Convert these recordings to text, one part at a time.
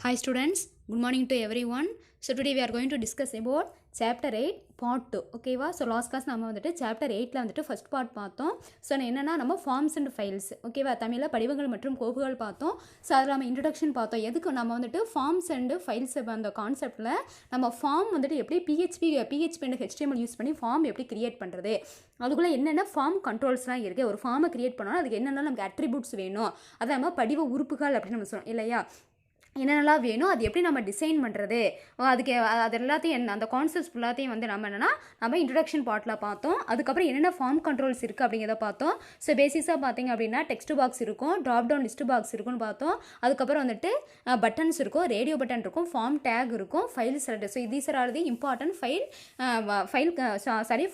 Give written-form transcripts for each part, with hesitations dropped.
Hi students, good morning to everyone. So today we are going to discuss about chapter 8 part 2. ஓகேவா? So last class நம்ம வந்துட்டு chapter 8ல் வந்துட்டு first part பார்த்தோம். So என்னென்னா நம்ம forms and files ஓகேவா, தமிழில் படிவங்கள் மற்றும் கோப்புகள் பார்த்தோம். ஸோ அதில் நம்ம இன்ட்ரடக்ஷன் பார்த்தோம். எதுக்கு நம்ம வந்துட்டு ஃபார்ம்ஸ் அண்டு ஃபைல்ஸ் அந்த கான்செப்டில் நம்ம ஃபார்ம் வந்துட்டு எப்படி பிஹெச்பி அண்ட் ஹெச்டிஎம்எல் யூஸ் பண்ணி ஃபார்ம் எப்படி கிரியேட் பண்ணுறது, அதுக்குள்ளே என்னென்ன ஃபார்ம் கண்ட்ரோல்ஸ்லாம் இருக்குது, ஒரு ஃபார்மை கிரியேட் பண்ணோன்னா அதுக்கு என்னென்ன நமக்கு அட்ரிபியூட்ஸ் வேணும், அதை நம்ம படிவ உறுப்புகள் அப்படின்னு நம்ம சொல்கிறோம் இல்லையா, என்னென்னலாம் வேணும், அது எப்படி நம்ம டிசைன் பண்ணுறது, அதுக்கு அது எல்லாத்தையும் அந்த கான்செப்ட்ஸ் ஃபுல்லாத்தையும் வந்து நம்ம என்னென்னா நம்ம இன்ட்ரடக்ஷன் பார்ட்டில் பார்த்தோம். அதுக்கப்புறம் என்னென்ன ஃபார்ம் கண்ட்ரோல்ஸ் இருக்குது அப்படிங்கிறத பார்த்தோம். ஸோ பேசிஸாக பார்த்தீங்க அப்படின்னா டெக்ஸ்ட் பாக்ஸ் இருக்கும், ட்ராப் டவுன் லிஸ்ட் பாக்ஸ் இருக்குன்னு பார்த்தோம். அதுக்கப்புறம் வந்துட்டு பட்டன்ஸ் இருக்கும், ரேடியோ பட்டன் இருக்கும், ஃபார்ம் டேக் இருக்கும், file select. So these are the important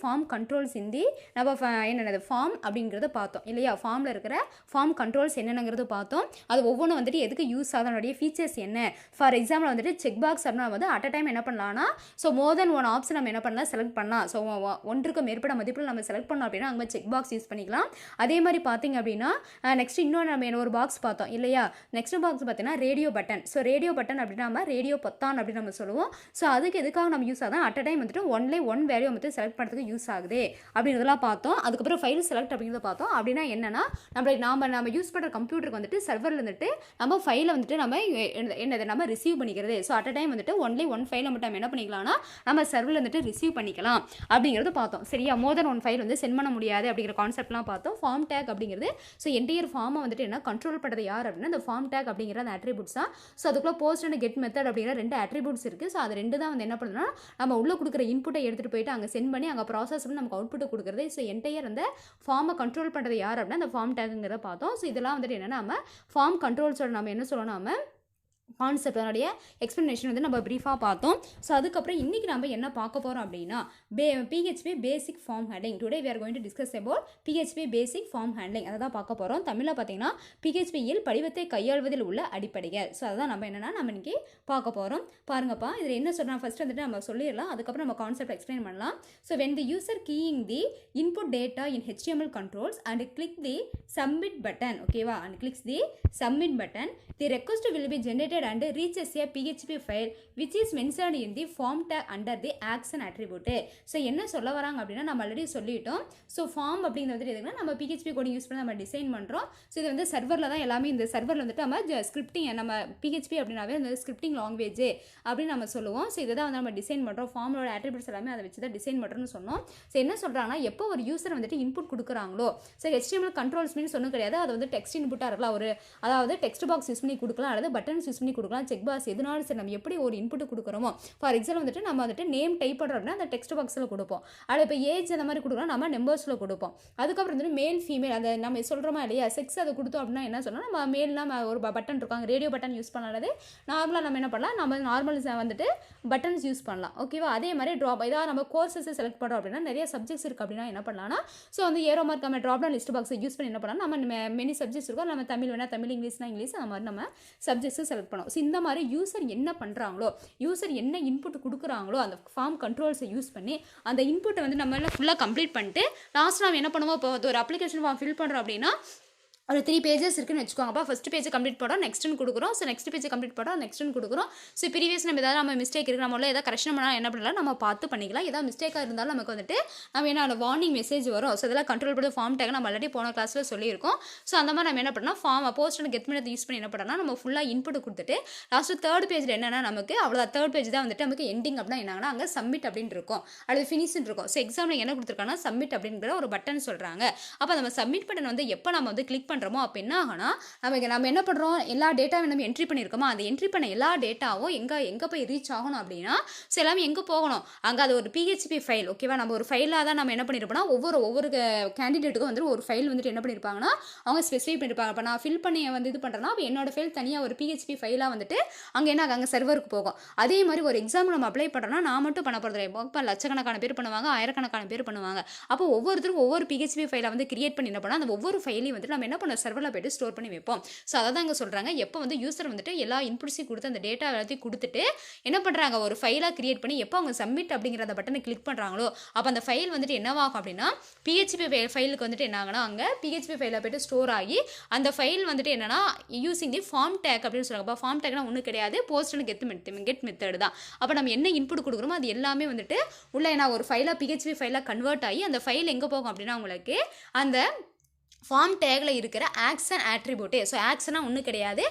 form controls இந்தி நம்ம என்னென்னது ஃபார்ம் அப்படிங்கிறத பார்த்தோம் இல்லையா. ஃபார்மில் இருக்கிற ஃபார்ம் கண்ட்ரோல்ஸ் என்னென்னங்கிறது பார்த்தோம். அது ஒவ்வொன்றும் வந்துட்டு எதுக்கு யூஸ் ஆகுதுடைய ஃபீச்சர்ஸ் என்ன. ஃபார் எக்ஸாம்பிள் வந்துட்டு செக் பாக்ஸ் அப்படின்னா வந்து அட் அ டைம் என்ன பண்ணலாம்னா, ஸோ மோர் தென் ஒன் ஆப்ஷன் நம்ம என்ன பண்ணலாம் செலக்ட் பண்ணலாம். ஸோ ஒன்றுக்கு மேற்பட்ட மதிப்பில் நம்ம செலக்ட் பண்ணோம் அப்படின்னா அங்கே செக் பாக்ஸ் யூஸ் பண்ணிக்கலாம். அதே மாதிரி பார்த்தீங்க அப்படின்னா நெக்ஸ்ட் இன்னொன்று நம்ம ஒரு பாக்ஸ் பார்த்தோம் இல்லையா. நெக்ஸ்ட் பாக்ஸ் பார்த்தீங்கன்னா radio button. So radio button அப்படின்னா நம்ம ரேடியோ பொத்தான் அப்படின்னு நம்ம சொல்லுவோம். ஸோ அதுக்கு எதுக்காக நம்ம யூஸ் ஆகுது, அட் அ டைம் வந்துட்டு ஒன் வேல்யூ வந்து செலக்ட் பண்ணுறதுக்கு யூஸ் ஆகுது அப்படின்றதெல்லாம் பார்த்தோம். அதுக்கப்புறம் ஃபைல் செலக்ட் அப்படிங்கிறத பார்த்தோம். அப்படின்னா என்னன்னா நம்ம யூஸ் பண்ணுற கம்ப்யூட்டருக்கு வந்துட்டு சர்வரில் வந்துட்டு நம்ம ஃபைலை வந்துட்டு நம்ம என்னது நம்ம ரிசீவ் பண்ணிக்கிறது. ஸோ அட் அ டைம் வந்துட்டு ஒன் ஃபைலை மட்டும் நம்ம என்ன பண்ணிக்கலாம்னா நம்ம சர்வரில் வந்துட்டு ரிசீவ் பண்ணிக்கலாம் அப்படிங்கிறது பார்த்தோம். சரியா, மோர் தென் ஒன் ஃபைல் வந்து சென்ட் பண்ண முடியாது அப்படிங்கிற கான்செப்ட்லாம் பார்த்தோம். ஃபார்ம் டேக் அப்படிங்கிறது ஸோ என்டையர் ஃபார்மை வந்துட்டு என்ன கண்ட்ரோல் பண்ணுறது யார் அப்படின்னா இந்த ஃபார்ம் டேக் அப்படிங்கிற அந்த அட்ரிபியூட்ஸ் தான். ஸோ அதுக்குள்ள போஸ்ட் அண்ட் கெட் மெத்தட் அப்படிங்கிற ரெண்டு அட்ரிபியூட்ஸ் இருக்குது. ஸோ அது ரெண்டு தான் வந்து என்ன பண்ணுறோம்னா நம்ம உள்ளே கொடுக்குற இன்புட்டை எடுத்துகிட்டு போயிட்டு அங்கே சென்ட் பண்ணி அங்கே ப்ராசஸ் பண்ணி நமக்கு அவுட்புட்டை கொடுக்குறது. ஸோ என்டையர் அந்த ஃபார்மை கண்ட்ரோல் பண்ணுறது யார் அப்படின்னா அந்த ஃபார்ம் டேக்குங்கிறத பார்த்தோம். ஸோ இதெல்லாம் வந்துட்டு என்னென்னா நம்ம ஃபார்ம் கண்ட்ரோல்ஸோட நம்ம என்ன சொல்லணும், நம்ம கான்செப்ட் அதனுடைய எக்ஸ்ப்ளனேஷன் வந்து நம்ம ப்ரீஃபாக பார்த்தோம். ஸோ அதுக்கப்புறம் இன்றைக்கி நம்ம என்ன பார்க்க போகிறோம் அப்படின்னா PHP basic form handling. Today we are going to discuss about PHP basic form handling. அதை தான் பார்க்க போகிறோம். தமிழில் பார்த்தீங்கன்னா பிஹெச்பியில் படிவத்தை கையாள்வதில் உள்ள அடிப்படைகள். ஸோ அதுதான் நம்ம என்னென்னா நம்ம இன்றைக்கி பார்க்க போகிறோம். பாருங்கப்பா, இதில் என்ன சொல்கிறோம் ஃபஸ்ட் வந்துட்டு நம்ம சொல்லிடலாம், அதுக்கப்புறம் நம்ம கான்செப்ட் எக்ஸ்பிளைன் பண்ணலாம். So when the user keying the input data in HTML controls and click the submit button, ஓகேவா, and clicks the submit button, the request will be generated and reaches a PHP file which is mentioned in the form tag under the action attribute. So என்ன சொல்ல வராங்க அப்படின்னா நம்ம already சொல்லிட்டோம். So form அப்படிங்கிறது எதுக்குன்னா நம்ம பிஹெச்பி கோடிங் யூஸ் பண்ணி நம்ம டிசைன் பண்ணுறோம். ஸோ இது வந்து சர்வரில் தான் எல்லாமே, இந்த சர்வரில் வந்துட்டு நம்ம ஸ்கிரிப்டிங், நம்ம பிஹெச்பி அப்படின்னாவே அந்த ஸ்கிரிப்டிங் லாங்குவேஜ் அப்படின்னு நம்ம சொல்லுவோம். ஸோ இதை தான் வந்து நம்ம டிசைன் பண்ணுறோம். ஃபார்மோட அட்ரிபியூட்ஸ் எல்லாமே அதை வச்சு தான் டிசைன் பண்ணுறோம்னு சொன்னோம். ஸோ என்ன சொல்கிறாங்கன்னா எப்போ ஒரு யூசர் வந்துட்டு இன்புட் கொடுக்குறாங்களோ, ஸோ HTML கண்ட்ரோல்ஸ் மீன்ஸ் ஒன்றும் கிடையாது, அது வந்து டெக்ஸ்ட் இன்புட்டாக இருக்கலாம், அதாவது டெக்ஸ்ட் பாக்ஸ் யூஸ் பண்ணி கொடுக்கலாம், அல்லது பட்டன்ஸ் யூஸ் பண்ணி கொடுக்கலாம், செக் பாக்ஸ் எதுனாலும் சரி. நம்ம எப்படி ஒரு இன்புட் கொடுக்குறோமோ, ஃபார் எக்ஸாம்பிள் வந்துட்டு நம்ம வந்துட்டு நேம் டைப் பண்ணுறோம் அப்படின்னா அந்த டெக்ஸ்ட் பாக்ஸில் கொடுப்போம். அது இப்போ ஏஜ் அந்த மாதிரி கொடுக்கலாம், நம்ம நம்பர்ஸில் கொடுப்போம். அதுக்கப்புறம் வந்துட்டு மேல் ஃபீமேல் அதை நம்ம சொல்கிறோமா இல்லையா, செக்ஸ் அதை கொடுத்தோம் அப்படின்னா என்ன சொல்லணும், நம்ம மேல்னா ஒரு பட்டன் இருக்காங்க, ரேடியோ பட்டன் யூஸ் பண்ணாலே நார்மலாக நம்ம என்ன பண்ணலாம், நம்ம நார்மல் வந்துட்டு பட்டன்ஸ் யூஸ் பண்ணலாம். ஓகேவா, அதே மாதிரி ஏதாவது நம்ம கோர்சஸ் செலக்ட் பண்ணுறோம் அப்படின்னா நிறைய சப்ஜெக்ட்ஸ் இருக்குது அப்படின்னா என்ன பண்ணலாம்னா, ஸோ வந்து ஏரோ மார்க் நம்ம ட்ராப் டவுன் லிஸ்ட் பாக்ஸை யூஸ் பண்ணி என்ன பண்ணலாம், நம்ம மெனி சப்ஜெக்ட்ஸ் இருக்கும், நம்ம தமிழ் வேணா தமிழ், இங்கிலீஷ்னா இங்கிலீஷ், அந்த மாதிரி நம்ம சப்ஜெக்ட்ஸை செலக்ட் பண்ணோம். ஸோ இந்த மாதிரி யூசர் என்ன பண்ணுறாங்களோ, யூசர் என்ன இன்புட் கொடுக்குறாங்களோ அந்த ஃபார்ம் கண்ட்ரோல்ஸை யூஸ் பண்ணி அந்த இன்புட்டை வந்து நம்ம ஃபுல்லாக கம்ப்ளீட் பண்ணிட்டு லாஸ்ட் நம்ம என்ன பண்ணுவோம், இப்போ ஒரு அப்ளிகேஷன் ஃபார்ம் ஃபில் பண்ணுறோம் அப்படின்னா ஒரு 3 பேஜஸ் இருக்குன்னு வச்சுக்கோங்கப்பா. ஃபஸ்ட் பேஜ் கம்ப்ளீட் பண்ணோம், நெக்ஸ்ட்னு கொடுக்குறோம். ஸோ நெக்ஸ்ட் பேஜ் கம்ப்ளீட் பண்ணோம், நெக்ஸ்ட்னு கொடுக்குறோம். ஸோ ப்ரீவியஸ் நம்ம ஏதாவது மிஸ்டேக் இருக்குது, நம்மள ஏதாவது கரெக்ஷன் பண்ணால் என்ன பண்ணலாம், நம்ம பார்த்து பண்ணிக்கலாம். ஏதாவது மிஸ்டேக்காக இருந்தாலும் நமக்கு வந்துட்டு நம்ம என்ன வார்னிங் மெசேஜ் வரும். ஸோ இதெல்லாம் கண்ட்ரோல் பண்ணி ஃபார்ம் டேக் நம்ம ஆல்ரெடி போன கிளாஸில் சொல்லியிருக்கோம். ஸோ அந்த மாதிரி நம்ம என்ன பண்ணலாம், form post and get method use பண்ணி என்ன பண்ணலாம், நம்ம ஃபுல்லாக இன்புட் கொடுத்துட்டு லாஸ்ட்டு தேர்ட் பேஜில் என்னென்னா நமக்கு அவ்வளோ தேர்ட் பேஜ் தான் வந்துட்டு நமக்கு எண்டிங் அப்படின்னா என்னங்கன்னா அங்கே சப்மிட் அப்படின்னு இருக்கும், அல்லது ஃபினிஷ்னு இருக்கும். ஸோ எக்ஸாம்பிள் என்ன கொடுத்துருக்காங்கன்னா சப்மிட் அப்படிங்கிற ஒரு பட்டன் சொல்கிறாங்க. அப்போ நம்ம சப்மிட் பட்டன் வந்து எப்போ நம்ம வந்து கிளிக் பண்ணுறோமோ அப்போ என்ன நம்ம என்ன பண்ணுறோம், எல்லா டேட்டாவும் நம்ம என்ட்ரி பண்ணியிருக்கோமா, அந்த என்ட்ரி பண்ண எல்லா டேட்டாவும் எங்கே போய் ரீச் ஆகணும் அப்படின்னா, ஸோ எல்லாமே எங்கே போகணும், அங்கே அது ஒரு பிஹெச்பி ஃபைல். ஓகேவா, நம்ம ஒரு ஃபைலாக தான் நம்ம என்ன பண்ணியிருப்போம்னா ஒவ்வொரு கேண்டிடேட்டுக்கும் வந்து ஒரு ஃபைல் வந்துட்டு என்ன பண்ணியிருப்பாங்கன்னா அவங்க ஸ்பெசிஃபை பண்ணியிருப்பாங்க. இப்போ நான் ஃபில் பண்ணி வந்து இது பண்ணுறேன்னா அப்போ என்னோட ஃபைல் தனியாக ஒரு பிஹெச்பி ஃபைலாக வந்துட்டு அங்கே என்ன அங்கே சர்வருக்கு போகும். அதே மாதிரி ஒரு எக்ஸாம் நம்ம அப்ளை பண்ணுறோன்னா நான் மட்டும் பண்ண போகிறது இப்போ லட்சக்கணக்கான பேர் பண்ணுவாங்க, ஆயிரக்கணக்கான பேர் பண்ணுவாங்க. அப்போ ஒவ்வொருத்தருக்கும் ஒவ்வொரு பிஹெச்பி ஃபைலை வந்து கிரியேட் பண்ணி என்ன பண்ணால் அந்த ஒவ்வொரு ஃபைலையும் வந்துட்டு நம்ம என்ன பண்ணுவோம், சர்வரில் போய்ட்டு ஸ்டோர் பண்ணி வைப்போம். ஸோ அதை தான் இங்கே சொல்கிறாங்க. எப்போ வந்து யூசர் வந்துட்டு எல்லா இன்புட்ஸையும் கொடுத்து அந்த டேட்டா எல்லாத்தையும் கொடுத்துட்டு என்ன பண்ணுறாங்க, ஒரு ஃபைலாக கிரியேட் பண்ணி எப்போ அவங்க சப்மிட் அப்படிங்கிற அந்த பட்டனை கிளிக் பண்ணுறாங்களோ அப்போ அந்த ஃபைல் வந்துட்டு என்னவாகும் அப்படின்னா பிஹெச்பி ஃபைலுக்கு வந்துட்டு என்ன ஆகுனா அங்கே பிஹெச்பி ஃபைலில் போய்ட்டு ஸ்டோர் ஆகி அந்த ஃபைல் வந்துட்டு என்னன்னா யூசிங் தி ஃபார்ம் டேக் அப்படின்னு சொல்கிறாங்க. அப்போ ஃபார்ம் டேக்னா ஒன்றும் கிடையாது, போஸ்ட் அண்ட் கெட் மெத்தட் தான். அப்போ நம்ம என்ன இன்புட் கொடுக்குறோமோ அது எல்லாமே வந்துட்டு உள்ள என்ன ஒரு ஃபைலாக பிஹெச்பி ஃபைலாக கன்வெர்ட் ஆகி அந்த ஃபைல் எங்கே போகும் அப்படின்னா உங்களுக்கு அந்த ஃபார்ம் டேகில் இருக்கிற ஆக்ஷன் ஆட்ரிபியூட்டே. ஸோ ஆக்ஷனாக ஒன்றும் கிடையாது,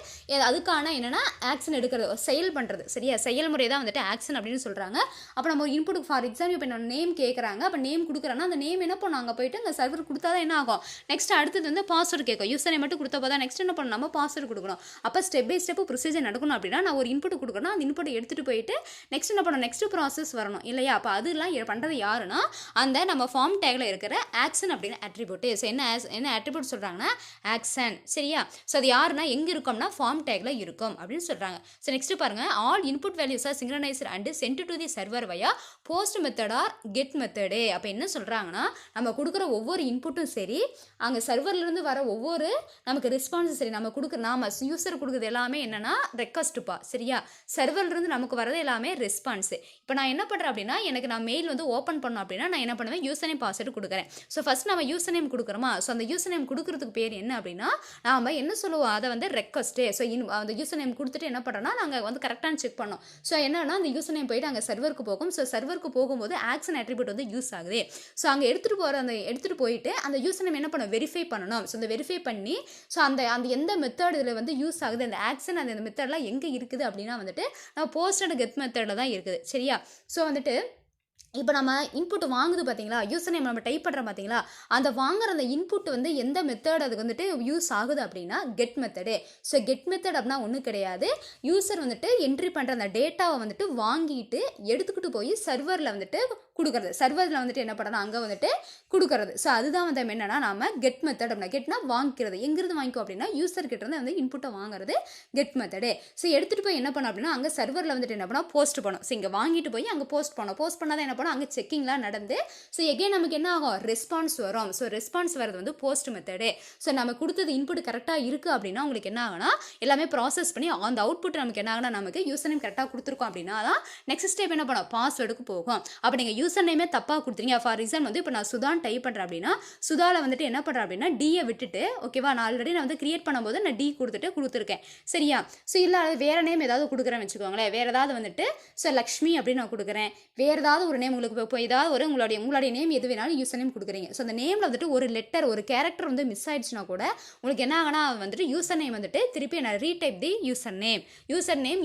அதுக்கான என்னென்னா ஆக்ஷன் எடுக்கிறது, செயல் பண்ணுறது, சரியா, செயல்முறை தான் வந்துட்டு ஆக்ஷன் அப்படின்னு சொல்கிறாங்க. அப்போ நம்ம ஒரு இன்புட் ஃபார் எக்ஸாம்பிள் இப்போ என்ன நேம் கேட்குறாங்க, அப்போ நேம் கொடுக்குறேன்னா அந்த நேம் என்ன பண்ணும் அங்கே போயிட்டு அந்த சர்வர் கொடுத்தா தான் என்ன ஆகும், நெக்ஸ்ட் அடுத்தது வந்து பாஸ்வேர்டு கேட்கும். யூசரை மட்டும் கொடுத்தப்போ தான் நெக்ஸ்ட் என்ன பண்ணணும், நம்ம பாஸ்வேர்டு கொடுக்கணும். அப்போ ஸ்டெப் பை ஸ்டெப் ப்ரொசீஜர் நடக்கணும். அப்படின்னா நான் ஒரு இன்புட் கொடுக்கணும், அந்த இன்புட்டை எடுத்துகிட்டு போயிட்டு நெக்ஸ்ட் என்ன பண்ணணும், நெக்ஸ்ட் ப்ராசஸ் வரணும் இல்லையா. அப்போ அதெல்லாம் பண்ணுறது யாருன்னா அந்த நம்ம ஃபார்ம் டேகில் இருக்கிற ஆக்ஷன் அப்படின்னு ஆட்ரிபியூட்டே. ஸோ என்ன ஆட்ரிபியூட் சொல்கிறாங்கன்னா ஆக்ஷன், சரியா. ஸோ அது யாருன்னா எங்கே இருக்கும்னா ஃபார்ம் டேகில் இருக்கும் அப்படின்னு சொல்கிறாங்க. ஸோ நெக்ஸ்ட் பாருங்கள், all input values are synchronised and sent to the server via post method or get method. அப்போ என்ன சொல்கிறாங்கன்னா நம்ம கொடுக்குற ஒவ்வொரு இன்புட்டும் சரி, அங்கே சர்வர்லேருந்து வர ஒவ்வொரு நமக்கு ரெஸ்பான்ஸும் சரி, நம்ம கொடுக்குற நாம யூசர் கொடுக்குறது எல்லாமே என்னென்னா ரெக்வஸ்ட்டுப்பா, சரியா. சர்வர்லேருந்து நமக்கு வரது எல்லாமே ரெஸ்பான்ஸு. இப்போ நான் என்ன பண்ணுறேன் அப்படின்னா எனக்கு நான் மெயில் வந்து ஓப்பன் பண்ணோம் அப்படின்னா நான் என்ன பண்ணுவேன், யூசர் நேம் பாஸ்வேர்டு கொடுக்குறேன். ஸோ ஃபஸ்ட் நம்ம யூசர் நேம் கொடுக்குறோமா, ஸோ அந்த யூசர் நேம் கொடுக்குறதுக்கு பேர் என்ன அப்படின்னா நாம் என்ன சொல்லுவோம், அதை வந்து ரெக்வஸ்ட்டு. ஸோ அந்த யூசர் நேம் கொடுத்துட்டு என்ன பண்ணுறோன்னா நாங்கள் வந்து கரெக்டாக செக் பண்ணோம். ஸோ என்னன்னா அந்த யூசர் நேம் போயிட்டு அங்கே சர்வருக்கு போகும். ஸோ சர்வருக்கு போகும்போது ஆக்ஷன் ஆட்ரிபியூட் வந்து யூஸ் ஆகுது. ஸோ அங்கே எடுத்துகிட்டு போயிட்டு அந்த யூசர் நேம் என்ன பண்ணணும், வெரிஃபை பண்ணணும். ஸோ அந்த வெரிஃபை பண்ணி ஸோ அந்த எந்த மெத்தட் இதில் வந்து யூஸ் ஆகுது, அந்த ஆக்ஷன் அந்த மெத்தட்லாம் எங்கே இருக்குது அப்படின்னா வந்துட்டு நம்ம போஸ்ட் அண்ட் கெட் மெத்தடில் தான் இருக்குது, சரியா. ஸோ வந்துட்டு இப்போ நம்ம இன்புட் வாங்குது பார்த்தீங்களா, யூசர் நேம் நம்ம டைப் பண்ணுறோம் பார்த்தீங்களா, அந்த வாங்குற அந்த இன்புட் வந்து எந்த மெத்தட் அதுக்கு வந்துட்டு யூஸ் ஆகுது அப்படின்னா get method. So get method அப்படின்னா ஒன்றும் கிடையாது, யூசர் வந்துட்டு என்ட்ரி பண்ணுற அந்த டேட்டாவை வந்துட்டு வாங்கிட்டு எடுத்துக்கிட்டு போய் சர்வரில் வந்துட்டு கொடுக்குறது. சர்வரில் வந்துட்டு என்ன பண்ணணும், அங்கே வந்துட்டு கொடுக்குறது. ஸோ அதுதான் வந்து என்னென்னா நம்ம கெட் மெத்தட் அப்படின்னா, கெட்னா வாங்கிக்கிறது, எங்கிருந்து வாங்கிக்கோ அப்படின்னா யூசர் கிட்ட இருந்து வந்து இன்புட்டை வாங்குறது கெட் மெத்தடு. ஸோ எடுத்துகிட்டு போய் என்ன பண்ணோம் அப்படின்னா அங்கே சர்வரில் வந்துட்டு என்ன பண்ணோம், போஸ்ட் பண்ணோம். ஸோ இங்கே வாங்கிட்டு போய் அங்கே போஸ்ட் பண்ணாதான் என்ன பண்ணோம், அங்கே செக்கிங்லாம் நடந்து ஸோ எகைன் நமக்கு என்ன ஆகும், ரெஸ்பான்ஸ் வரும். ஸோ ரெஸ்பான்ஸ் வரது வந்து போஸ்ட் மெத்தடு. ஸோ நம்ம கொடுத்தது இன்புட் கரெக்டாக இருக்குது அப்படின்னா உங்களுக்கு என்ன ஆகுனா எல்லாமே ப்ராசஸ் பண்ணி அந்த அவுட்புட் நமக்கு என்ன ஆகுனா நமக்கு யூசர் நேம் கரெக்டாக கொடுத்துருக்கோம் அப்படின்னா தான் நெக்ஸ்ட் ஸ்டெப் என்ன பண்ணோம், பாஸ்வேர்டுக்கு போகும். அப்போ நீங்கள் யூசர் நேமே தப்பாக கொடுத்துருங்க. ஃபார் எக்ஸாம்பிள் வந்து இப்போ நான் சுதான் டைப் பண்ணுறேன் அப்படின்னா சுதாவில் வந்துட்டு என்ன பண்ணுறேன் அப்படின்னா டியை விட்டுட்டு, ஓகேவா, நான் ஆல்ரெடி நான் வந்து கிரியேட் பண்ணும்போது நான் டி கொடுத்துருக்கேன், சரியா. ஸோ இல்லை வேறு நேம் ஏதாவது கொடுக்குறேன்னு வச்சுக்கோங்களேன், வேறு ஏதாவது வந்துட்டு ஸோ லக்ஷ்மி அப்படின்னு நான் கொடுக்குறேன், வேறு ஏதாவது ஒரு நேம் உங்களுக்கு இப்போ ஏதாவது ஒரு உங்களுடைய நேம் எது வேணாலும் யூசர் நேம் கொடுக்குறீங்க. ஸோ அந்த நேமில் வந்துட்டு ஒரு லெட்டர் ஒரு கேரக்டர் வந்து மிஸ் ஆயிடுச்சுன்னா கூட உங்களுக்கு என்ன ஆகுனா வந்துட்டு யூசர் நேம் வந்துட்டு திருப்பி நான் ரீடைப் தி user name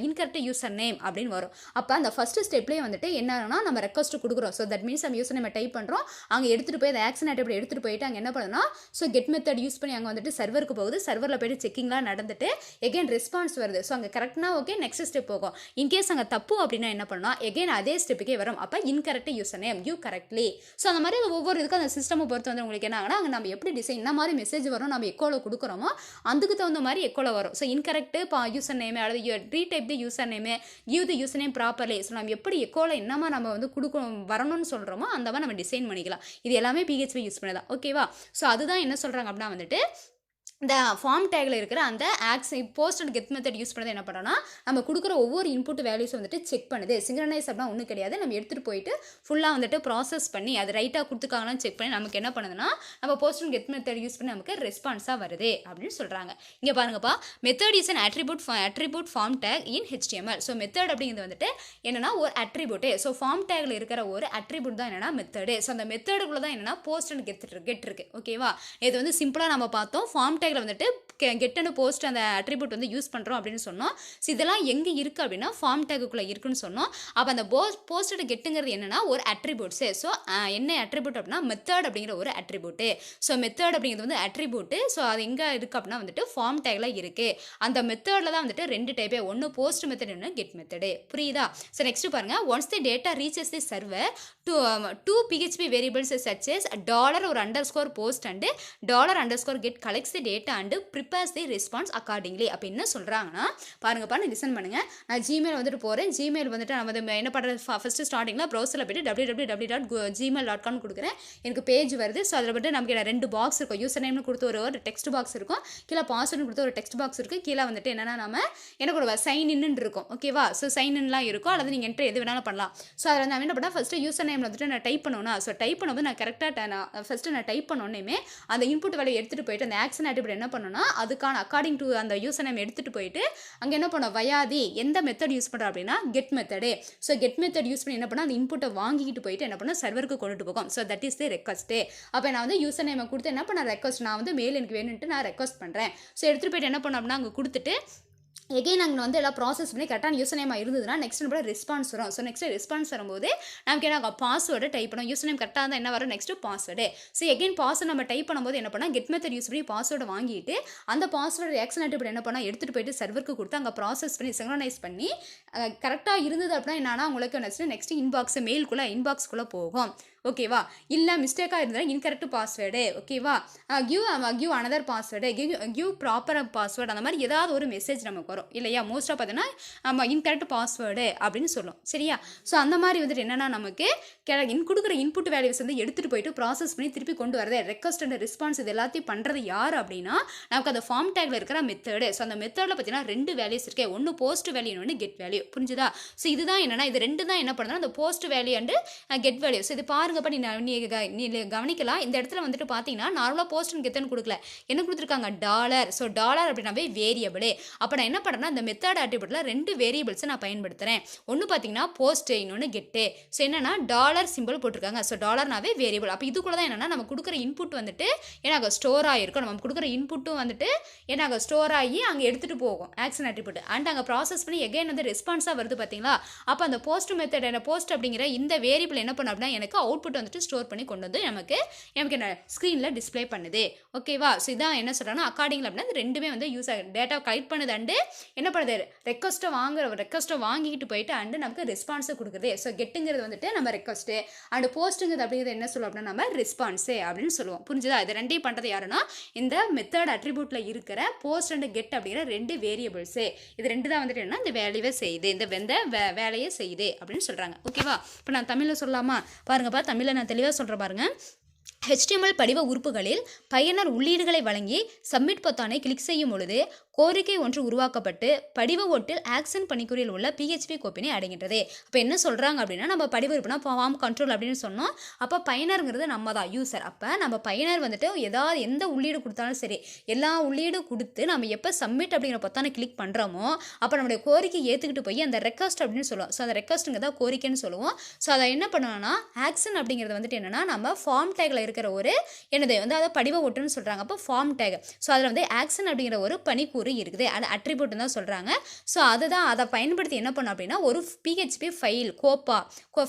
incorrect user name அப்படின்னு வரும். அப்போ அந்த ஃபர்ஸ்ட் ஸ்டெப்லேயே வந்துட்டு என்ன ஆகுனா நம்ம ரெக்வஸ்ட் கொடுக்குறோம். ஸோ தட் மீன்ஸ் நம்ம யூசர் நேம் டைப் பண்ணுறோம், அங்கே எடுத்துகிட்டு போய் அந்த ஆக்ஷன் ஆட்ரிபியூட் எடுத்துகிட்டு போயிட்டு அங்கே என்ன பண்ணுன்னா ஸோ கெட் மெத்தட் யூஸ் பண்ணி அங்கே வந்துட்டு சர்வருக்கு போகுது. சர்வரில் போய்ட்டு செக்கிங்லாம் நடந்துட்டு எகைன் ரெஸ்பான்ஸ் வருது. ஸோ அங்கே கரெக்ட்னா ஓகே, நெக்ஸ்ட் ஸ்டெப் போகும். இன்கேஸ் அங்கே தப்பு அப்படின்னா என்ன பண்ணலாம், எகைன் அதே ஸ்டெப்புக்கே வரும். அப்போ incorrect user name you correctly. So அந்த மாதிரி ஒவ்வொரு இதுக்கும் அந்த சிஸ்டமை பொறுத்து வந்து உங்களுக்கு என்ன ஆகுனா அங்கே நம்ம எப்படி டிசைன் இந்த மாதிரி மெசேஜ் வரும், நம்ம எக்கோவில் கொடுக்குறோமோ அதுக்கு தகுந்த மாதிரி எக்கோவில் வரும். ஸோ இன்கரெக்ட் யூசர் நேம் அல்லது retype the user name, give the user name properly. So நம்ம எப்படி எக்கோவில் என்னமா நம்ம வந்து வரணும்னு சொல்கிறோமோ அந்த மாதிரி நம்ம டிசைன் பண்ணிக்கலாம். இது எல்லாமே PHP யூஸ் பண்ணதான், ஓகேவா. ஸோ அதுதான் என்ன சொல்கிறாங்க அப்படின்னா வந்துட்டு இந்த ஃபார்ம் டேகில் இருக்கிற அந்த post and get method use பண்ணது என்ன பண்ணுறோன்னா நம்ம கொடுக்குற ஒவ்வொரு இன்புட் வேல்யூஸ் வந்துட்டு செக் பண்ணுது. சிங்க்ரனைஸ் அப்படின்னா ஒன்றும் கிடையாது, நம்ம எடுத்துகிட்டு போயிட்டு ஃபுல்லாக வந்துட்டு ப்ராசஸ் பண்ணி அது ரைட்டாக கொடுத்துருக்காங்களான்னு செக் பண்ணி நமக்கு என்ன பண்ணுதுன்னா நம்ம post and get method use பண்ணி நமக்கு ரெஸ்பான்ஸாக வருது அப்படின்னு சொல்கிறாங்க. இங்கே பாருங்கப்பா, method is an attribute form tag in HTML. So method அப்படிங்கிறது வந்துட்டு என்னன்னா ஒரு அட்ரிபியூட்டு. ஸோ ஃபார்ம் டேகில் இருக்கிற ஒரு அட்ரிபியூட் தான் என்னன்னா மெத்தடு. ஸோ அந்த மெத்தடுக்குள்ள தான் என்னன்னா போஸ்ட் அண்ட் கெட் இருக்கு, ஓகேவா. இது வந்து சிம்பிளாக நம்ம பார்த்தோம். ஃபார்ம் டேக் வந்துட்டு கெட் அண்ட் போஸ்ட் அந்த அட்ரிபியூட் வந்து யூஸ் பண்ணுறோம் அப்படின்னு சொன்னோம். ஸோ இதெல்லாம் எங்கே இருக்குது அப்படின்னா ஃபார்ம் டேக்குள்ளே இருக்குன்னு சொன்னோம். அப்போ அந்த போஸ்ட் அண்ட் கெட்டுங்கிறது என்னன்னா ஒரு அட்ரிபியூட்ஸு. ஸோ என்ன அட்ரிபியூட் அப்படின்னா மெத்தட் அப்படிங்கிற ஒரு அட்ரிபியூட்டு. ஸோ மெத்தட் அப்படிங்கிறது வந்து அட்ரிபியூட்டு. ஸோ அது எங்கே இருக்குது அப்படின்னா வந்துட்டு ஃபார்ம் டேக்கில் இருக்குது. அந்த மெத்தடில் தான் வந்துட்டு ரெண்டு டைப்பே, ஒன்று போஸ்ட் மெத்தட், ஒன்று கெட் மெத்தடு, புரியுதா. ஸோ நெக்ஸ்ட் பாருங்கள், once the data reaches the server two PHP variables such as $or underscore post and $_ get collects the data data and prepares the response accordingly. அப்போ என்ன சொல்கிறாங்கன்னா பாருங்கப்பா, நான் listen பண்ணுங்கள். நான் ஜிமெயில் வந்துட்டு போகிறேன். ஜிமெயில் வந்துட்டு நான் வந்து என்ன பண்ணுறது, ஃபஸ்ட்டு ஸ்டார்டிங்கில் ப்ரௌசரில் போய்ட்டு www.gmail.com கொடுக்குறேன். எனக்கு பேஜ் வருது. ஸோ அதில் வந்துட்டு நமக்கு 2 பாக்ஸ் இருக்கும். யூசர் நேம்னு கொடுத்து ஒரு டெக்ஸ்ட் பாக்ஸ் இருக்கும், கீழே பாஸ்வேர்டு கொடுத்து ஒரு டெக்ஸ்ட் பாக்ஸ் இருக்குது, கீழே வந்துட்டு என்னென்னா நம்ம எனக்கு ஒரு சைன் இன்னு இருக்கும். ஓகேவா? ஸோ சைன் இன்லாம் இருக்கும், அல்லது நீங்கள் என்ட்ரு எது வேணாலும் பண்ணலாம். ஸோ அதில் நான் என்ன பண்ணேன், ஃபஸ்ட்டு யூசர் நேம் வந்துட்டு நான் டைப் பண்ணணும்னா, ஸோ டைப் பண்ணும்போது நான் கரெக்டாக ஃபஸ்ட்டு நான் டைப் பண்ணோன்னே அந்த இன்புட் வேலையை எடுத்துகிட்டு போயிட்டு அந்த ஆக்ஷன் ஆட்டிபிள் என்ன பண்ணணும்னா அதுக்கான அக்கார்டிங் டு அந்த யூசர் நேம் எடுத்துகிட்டு போயிட்டு அங்கே என்ன பண்ணோம், வயாதி எந்த மெத்தட் யூஸ் பண்ணுறோம் அப்படின்னா get method. So get method use பண்ணி என்ன பண்ணால் அந்த இன்புட்டை வாங்கிட்டு போயிட்டு என்ன பண்ணால் சர்வருக்கு கொண்டுட்டு போகும். So that is the request. அப்போ நான் வந்து யூசர் நேமை கொடுத்து என்ன பண்ண ரெக்வஸ்ட், நான் வந்து மெயில் எனக்கு வேணுன்ட்டு நான் ரெக்வஸ்ட் பண்ணுறேன். ஸோ எடுத்துகிட்டு போயிட்டு என்ன பண்ணோம் அப்படின்னா அங்கே கொடுத்துட்டு எகெயின் நாங்கள் வந்து எல்லாம் ப்ராசஸ் பண்ணி கரெக்டான யூசர் நேமாக இருந்ததுன்னா நெக்ஸ்ட் நம்ம ரெஸ்பான்ஸ் வரும். ஸோ நெக்ஸ்ட் ரெஸ்பான்ஸ் வரும்போது நமக்கு என்ன பாஸ்வேர்டு டைப் பண்ணும். யூசர் நேம் கரெக்டாக இருந்தால் என்ன வரும், next password. So again password நம்ம டைப் பண்ணும்போது என்ன பண்ணால் கெட் மெத்தட் யூஸ் பண்ணி பாஸ்வேர்டு வாங்கிட்டு அந்த பாஸ்வேர்டு ஆக்ஷன் ஆட்டிபிள் என்ன பண்ணால் எடுத்துகிட்டு போயிட்டு சர்வருக்கு கொடுத்து அங்கே ப்ராசஸ் பண்ணி சிங்க்ரனைஸ் பண்ணி கரெக்டாக இருந்தது அப்படின்னா என்னன்னா உங்களுக்கு நெக்ஸ்ட் இன்பாக்ஸ் மெயிலுக்குள்ளே இன்பாக்ஸ்க்குள்ளே போகும். ஓகேவா? இல்லை மிஸ்டேக்காக இருந்தால் இன்கரெக்ட் பாஸ்வேர்டு. ஓகேவா? Give another password, give proper password, அந்த மாதிரி ஏதாவது ஒரு மெசேஜ் நமக்கு வரும் இல்லையா? மோஸ்ட்டாக பார்த்தீங்கன்னா நம்ம இன்கரெக்ட் பாஸ்வேர்டு அப்படின்னு சொல்லும். சரியா? ஸோ அந்த மாதிரி வந்துட்டு என்னென்னா நமக்கு கொடுக்குற இன்புட் வேல்யூஸ் வந்து எடுத்துகிட்டு போயிட்டு ப்ராசஸ் பண்ணி திருப்பி கொண்டு வரது ரெக்வஸ்ட் அண்ட் ரெஸ்பான்ஸ் இது எல்லாத்தையும் பண்ணுறது யார் அப்படின்னா நமக்கு அந்த ஃபார்ம் டேக்ல இருக்கிற மெத்தடு. ஸோ அந்த மெத்தடில் பார்த்தீங்கன்னா 2 வேல்யூஸ் இருக்கு, ஒன்று போஸ்ட் வேல்யூ, ஒன்று கெட் வேல்யூ. புரிஞ்சுதா? ஸோ இதுதான் என்னன்னா இது 2 தான் என்ன பண்ணுறதுன்னா அந்த post value and get value. So இது பாருங்கப்பா, நீ கவனிக்கலாம். இந்த இடத்துல வந்துட்டு பார்த்தீங்கன்னா நார்மலாக போஸ்ட் அண்ட் கெட்னு கொடுக்கல, என்ன கொடுத்துருக்காங்க, டாலர். ஸோ டாலர் அப்படின்னாவே வேரியபிள். அப்போ நான் என்ன பண்ணுறேன்னா இந்த மெத்தட் ஆட்ரிபியூட்டில் 2 வேரியபிள்ஸை நான் பயன்படுத்துகிறேன். ஒன்று பார்த்தீங்கன்னா போஸ்ட், இன்னொன்று கெட்டு. ஸோ என்னன்னா டாலர் சிம்பிள் போட்டிருக்காங்க. ஸோ டாலர்னாவே வேரியபிள். அப்போ இதுக்குள்ள தான் என்னன்னா நம்ம கொடுக்குற இன்புட் வந்துட்டு ஏன்னா ஸ்டோர் ஆகிருக்கும். நம்ம கொடுக்குற இன்புட்டும் வந்துட்டு ஏன்னா ஸ்டோர் ஆகி அங்கே எடுத்துகிட்டு போகும் ஆக்ஷன் ஆட்ரிபியூட் அண்ட் அங்கே ப்ராசஸ் பண்ணி எகைன் வந்து ரெஸ்பான்ஸாக வருது பார்த்தீங்களா? அப்போ அந்த போஸ்ட் மெத்தட் போஸ்ட் அப்படிங்கிற இந்த வேரியபிள் என்ன பண்ண அப்படின்னா எனக்கு அவுட்புட் வந்துட்டு ஸ்டோர் பண்ணி கொண்டு வந்து நமக்கு என்ன ஸ்க்ரீனில் டிஸ்பிளே பண்ணுது. ஓகேவா? ஸோ இதான் என்ன சொல்கிறாங்கன்னா அக்கார்டிங்கில் அப்படின்னா இந்த 2மே வந்து யூஸ் ஆகுது. டேட்டா கலெக்ட் பண்ணுது அண்டு என்ன பண்ணுது, ரெக்வஸ்ட்டை வாங்கிட்டு போயிட்டு அண்டு நமக்கு ரெஸ்பான்ஸை கொடுக்குது. ஸோ கெட்டுங்கிறது வந்துட்டு நம்ம ரெக்வஸ்ட்டு அண்ட் போஸ்ட்டுங்கிறது அப்படிங்கிறது என்ன சொல்லுவோம் அப்படின்னா நம்ம ரெஸ்பான்ஸு அப்படின்னு சொல்லுவோம். புரிஞ்சுதா? இது 2யும் பண்ணுறது யாருன்னா இந்த மெத்தட் அட்ரிபியூட்டில் இருக்கிற போஸ்ட் அண்ட் கெட் அப்படிங்கிற 2 வேரியபிள்ஸு. இது 2 தான் வந்துட்டு என்ன இந்த வேலையை செய்யுது, இந்த வேலையை செய்யுது அப்படின்னு சொல்கிறாங்க. ஓகேவா? இப்போ நான் தமிழில் சொல்லலாமா? பாருங்கப்பா, தமிழில் நான் தெளிவாக சொல்கிறேன் பாருங்க. HTML படிவ உறுப்புகளில் பயனர் உள்ளீடுகளை வழங்கி சப்மிட் பொத்தானை கிளிக் செய்யும் பொழுது கோரிக்கை ஒன்று உருவாக்கப்பட்டு படிவ ஓட்டில் ஆக்ஷன் பணிக்குறியில் உள்ள PHP கோப்பினை அடைகின்றது. அப்போ என்ன சொல்கிறாங்க அப்படின்னா நம்ம படிவ உறுப்புனா ஃபார்ம் கண்ட்ரோல் அப்படின்னு சொன்னோம். அப்போ பயனருங்கிறது நம்ம தான் யூசர். அப்போ நம்ம பயனர் வந்துட்டு எந்த உள்ளீடு கொடுத்தாலும் சரி எல்லா உள்ளீடும் கொடுத்து நம்ம எப்போ சப்மிட் அப்படிங்கிற பொத்தானை கிளிக் பண்ணுறோமோ அப்போ நம்மளுடைய கோரிக்கை ஏற்றுக்கிட்டு போய் அந்த ரெக்வஸ்ட் அப்படின்னு சொல்லுவோம். ஸோ அந்த ரெக்வஸ்ட்டுங்கிறத கோரிக்கைன்னு சொல்லுவோம். ஸோ அதை என்ன பண்ணுவோம்னா ஆக்ஷன் அப்படிங்கிறது வந்துட்டு என்னென்னா நம்ம ஃபார்ம் டேக்கில் இருக்கிற ஒரு என்னது வந்து அதை படிவ ஓட்டுன்னு சொல்கிறாங்க. அப்போ ஃபார்ம் டேக். ஸோ அதில் வந்து ஆக்ஷன் அப்படிங்கிற ஒரு பணிக்கூறு இருக்குது, அது அட்ரிபியூட் தான் சொல்கிறாங்க. ஸோ அதுதான் அதை பயன்படுத்தி என்ன பண்ணும் அப்படின்னா ஒரு PHP ஃபைல்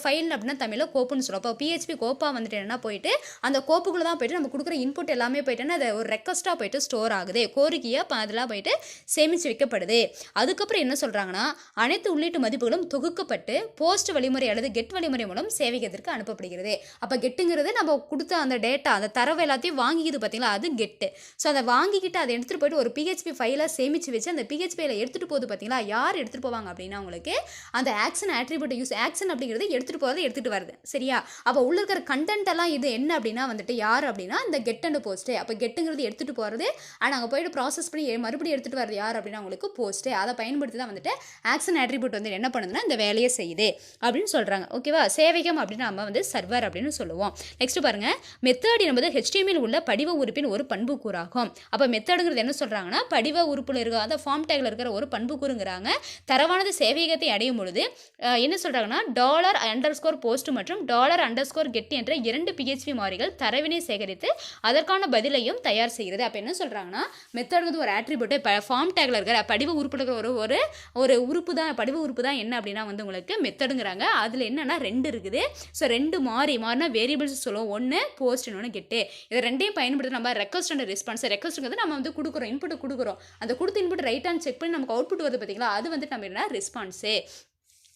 ஃபைல் அப்படின்னா தமிழில் கோப்புன்னு சொல்லுவோம். அப்போ PHP கோப்பா வந்துட்டு என்ன போயிட்டு அந்த கோப்புக்குள்ள தான் போயிட்டு நம்ம கொடுக்குற இன்புட் எல்லாமே போயிட்டுன்னா அது ஒரு ரெக்வஸ்ட்டாக போயிட்டு ஸ்டோர் ஆகுது, கோரிக்கையாக அதெல்லாம் போயிட்டு சேமித்து வைக்கப்படுது. அதுக்கப்புறம் என்ன சொல்கிறாங்கன்னா அனைத்து உள்ளீட்டு மதிப்புகளும் தொகுக்கப்பட்டு போஸ்ட் வழிமுறை அல்லது கெட் வழிமுறை மூலம் சேவையகத்திற்கு அனுப்பப்படுகிறது. அப்போ கெட்டுங்கிறது நம்ம கொடுத்த அந்த டேட்டா அந்த தரவு எல்லாத்தையும் வாங்கிக்குது பார்த்தீங்களா, அது கெட்டு. ஸோ அதை வாங்கிக்கிட்டு அதை எடுத்துகிட்டு போயிட்டு ஒரு PHP ஃபைலை சேமித்து வச்சு அந்த PHPயில் எடுத்துகிட்டு போகுது பார்த்தீங்களா, யார் எடுத்துகிட்டு போவாங்க அப்படின்னா உங்களுக்கு அந்த ஆக்ஷன் ஆட்ரிபியூட் ஆக்ஷன் அப்படிங்கிறது எடுத்துகிட்டு போகிறது எடுத்துகிட்டு வருது. சரியா? அப்போ உள்ள இருக்கிற கண்டென்ட் எல்லாம் இது என்ன அப்படின்னா வந்துட்டு யார் அப்படின்னா இந்த கெட் அண்ட் போஸ்ட்டு. அப்போ கெட்டுங்கிறது எடுத்துகிட்டு போகிறது அண்ட் அங்கே போயிட்டு ப்ராசஸ் பண்ணி மறுபடியும் எடுத்துகிட்டு வரது யார் அப்படின்னா உங்களுக்கு போஸ்ட்டு. அதை பயன்படுத்தி தான் வந்துட்டு ஆக்ஷன் ஆட்ரிபியூட் வந்து என்ன பண்ணுதுன்னா இந்த வேலையை செய்யுது அப்படின்னு சொல்கிறாங்க. ஓகேவா? சேவையம் அப்படின்னு நம்ம வந்து சர்வர் அப்படின்னு சொல்லுவோம். நெக்ஸ்ட் பாருங்க, மெத்தட் என்பது HTML உள்ள படிவ உறுப்பின் ஒரு பண்புக்கூறாகும். அப்போ மெத்தடுங்கிறது என்ன சொல்கிறாங்கன்னா படிவ உறுப்பில் இருக்க அந்த ஃபார்ம் டேக்ல இருக்கிற ஒரு பண்புக்கூறுங்கிறாங்க. தரவானது சேவையகத்தை அடையும் பொழுது என்ன சொல்கிறாங்கன்னா $_post மற்றும் $_get என்ற 2 PHP மாறிகள் தரவினை சேகரித்து அதற்கான பதிலையும் தயார் செய்கிறது. அப்போ என்ன சொல்கிறாங்கன்னா மெத்தடுங்கிறது ஒரு ஆட்ரிபியூட் ஃபார்ம் டேக்ல இருக்கிற படிவ உறுப்பில் இருக்கிற ஒரு உறுப்பு தான் படிவ உறுப்பு தான் என்ன அப்படின்னா வந்து உங்களுக்கு மெத்தடுங்கிறாங்க. அதில் என்னன்னா 2 இருக்குது. ஸோ 2 மாறினா வேரியபிள்ஸ் சொல்லுவோம், ஒன்று போஸ்ட் இன்னொன்று கெட்டு. இதை 2யும் பயன்படுத்தி நம்ம ரெக்வஸ்ட் அண்ட் ரெஸ்பான்ஸ் ரெக்வஸ்ட்டுங்கிறது நம்ம வந்து கொடுக்குறோம் இன்புட் கொடுக்குறோம், அந்த கொடுத்த இன்புட் ரைட் அண்ட் செக் பண்ணி நமக்கு அவுட்புட் வருது பார்த்தீங்களா, அது வந்து நம்ம என்ன ரெஸ்பான்ஸு.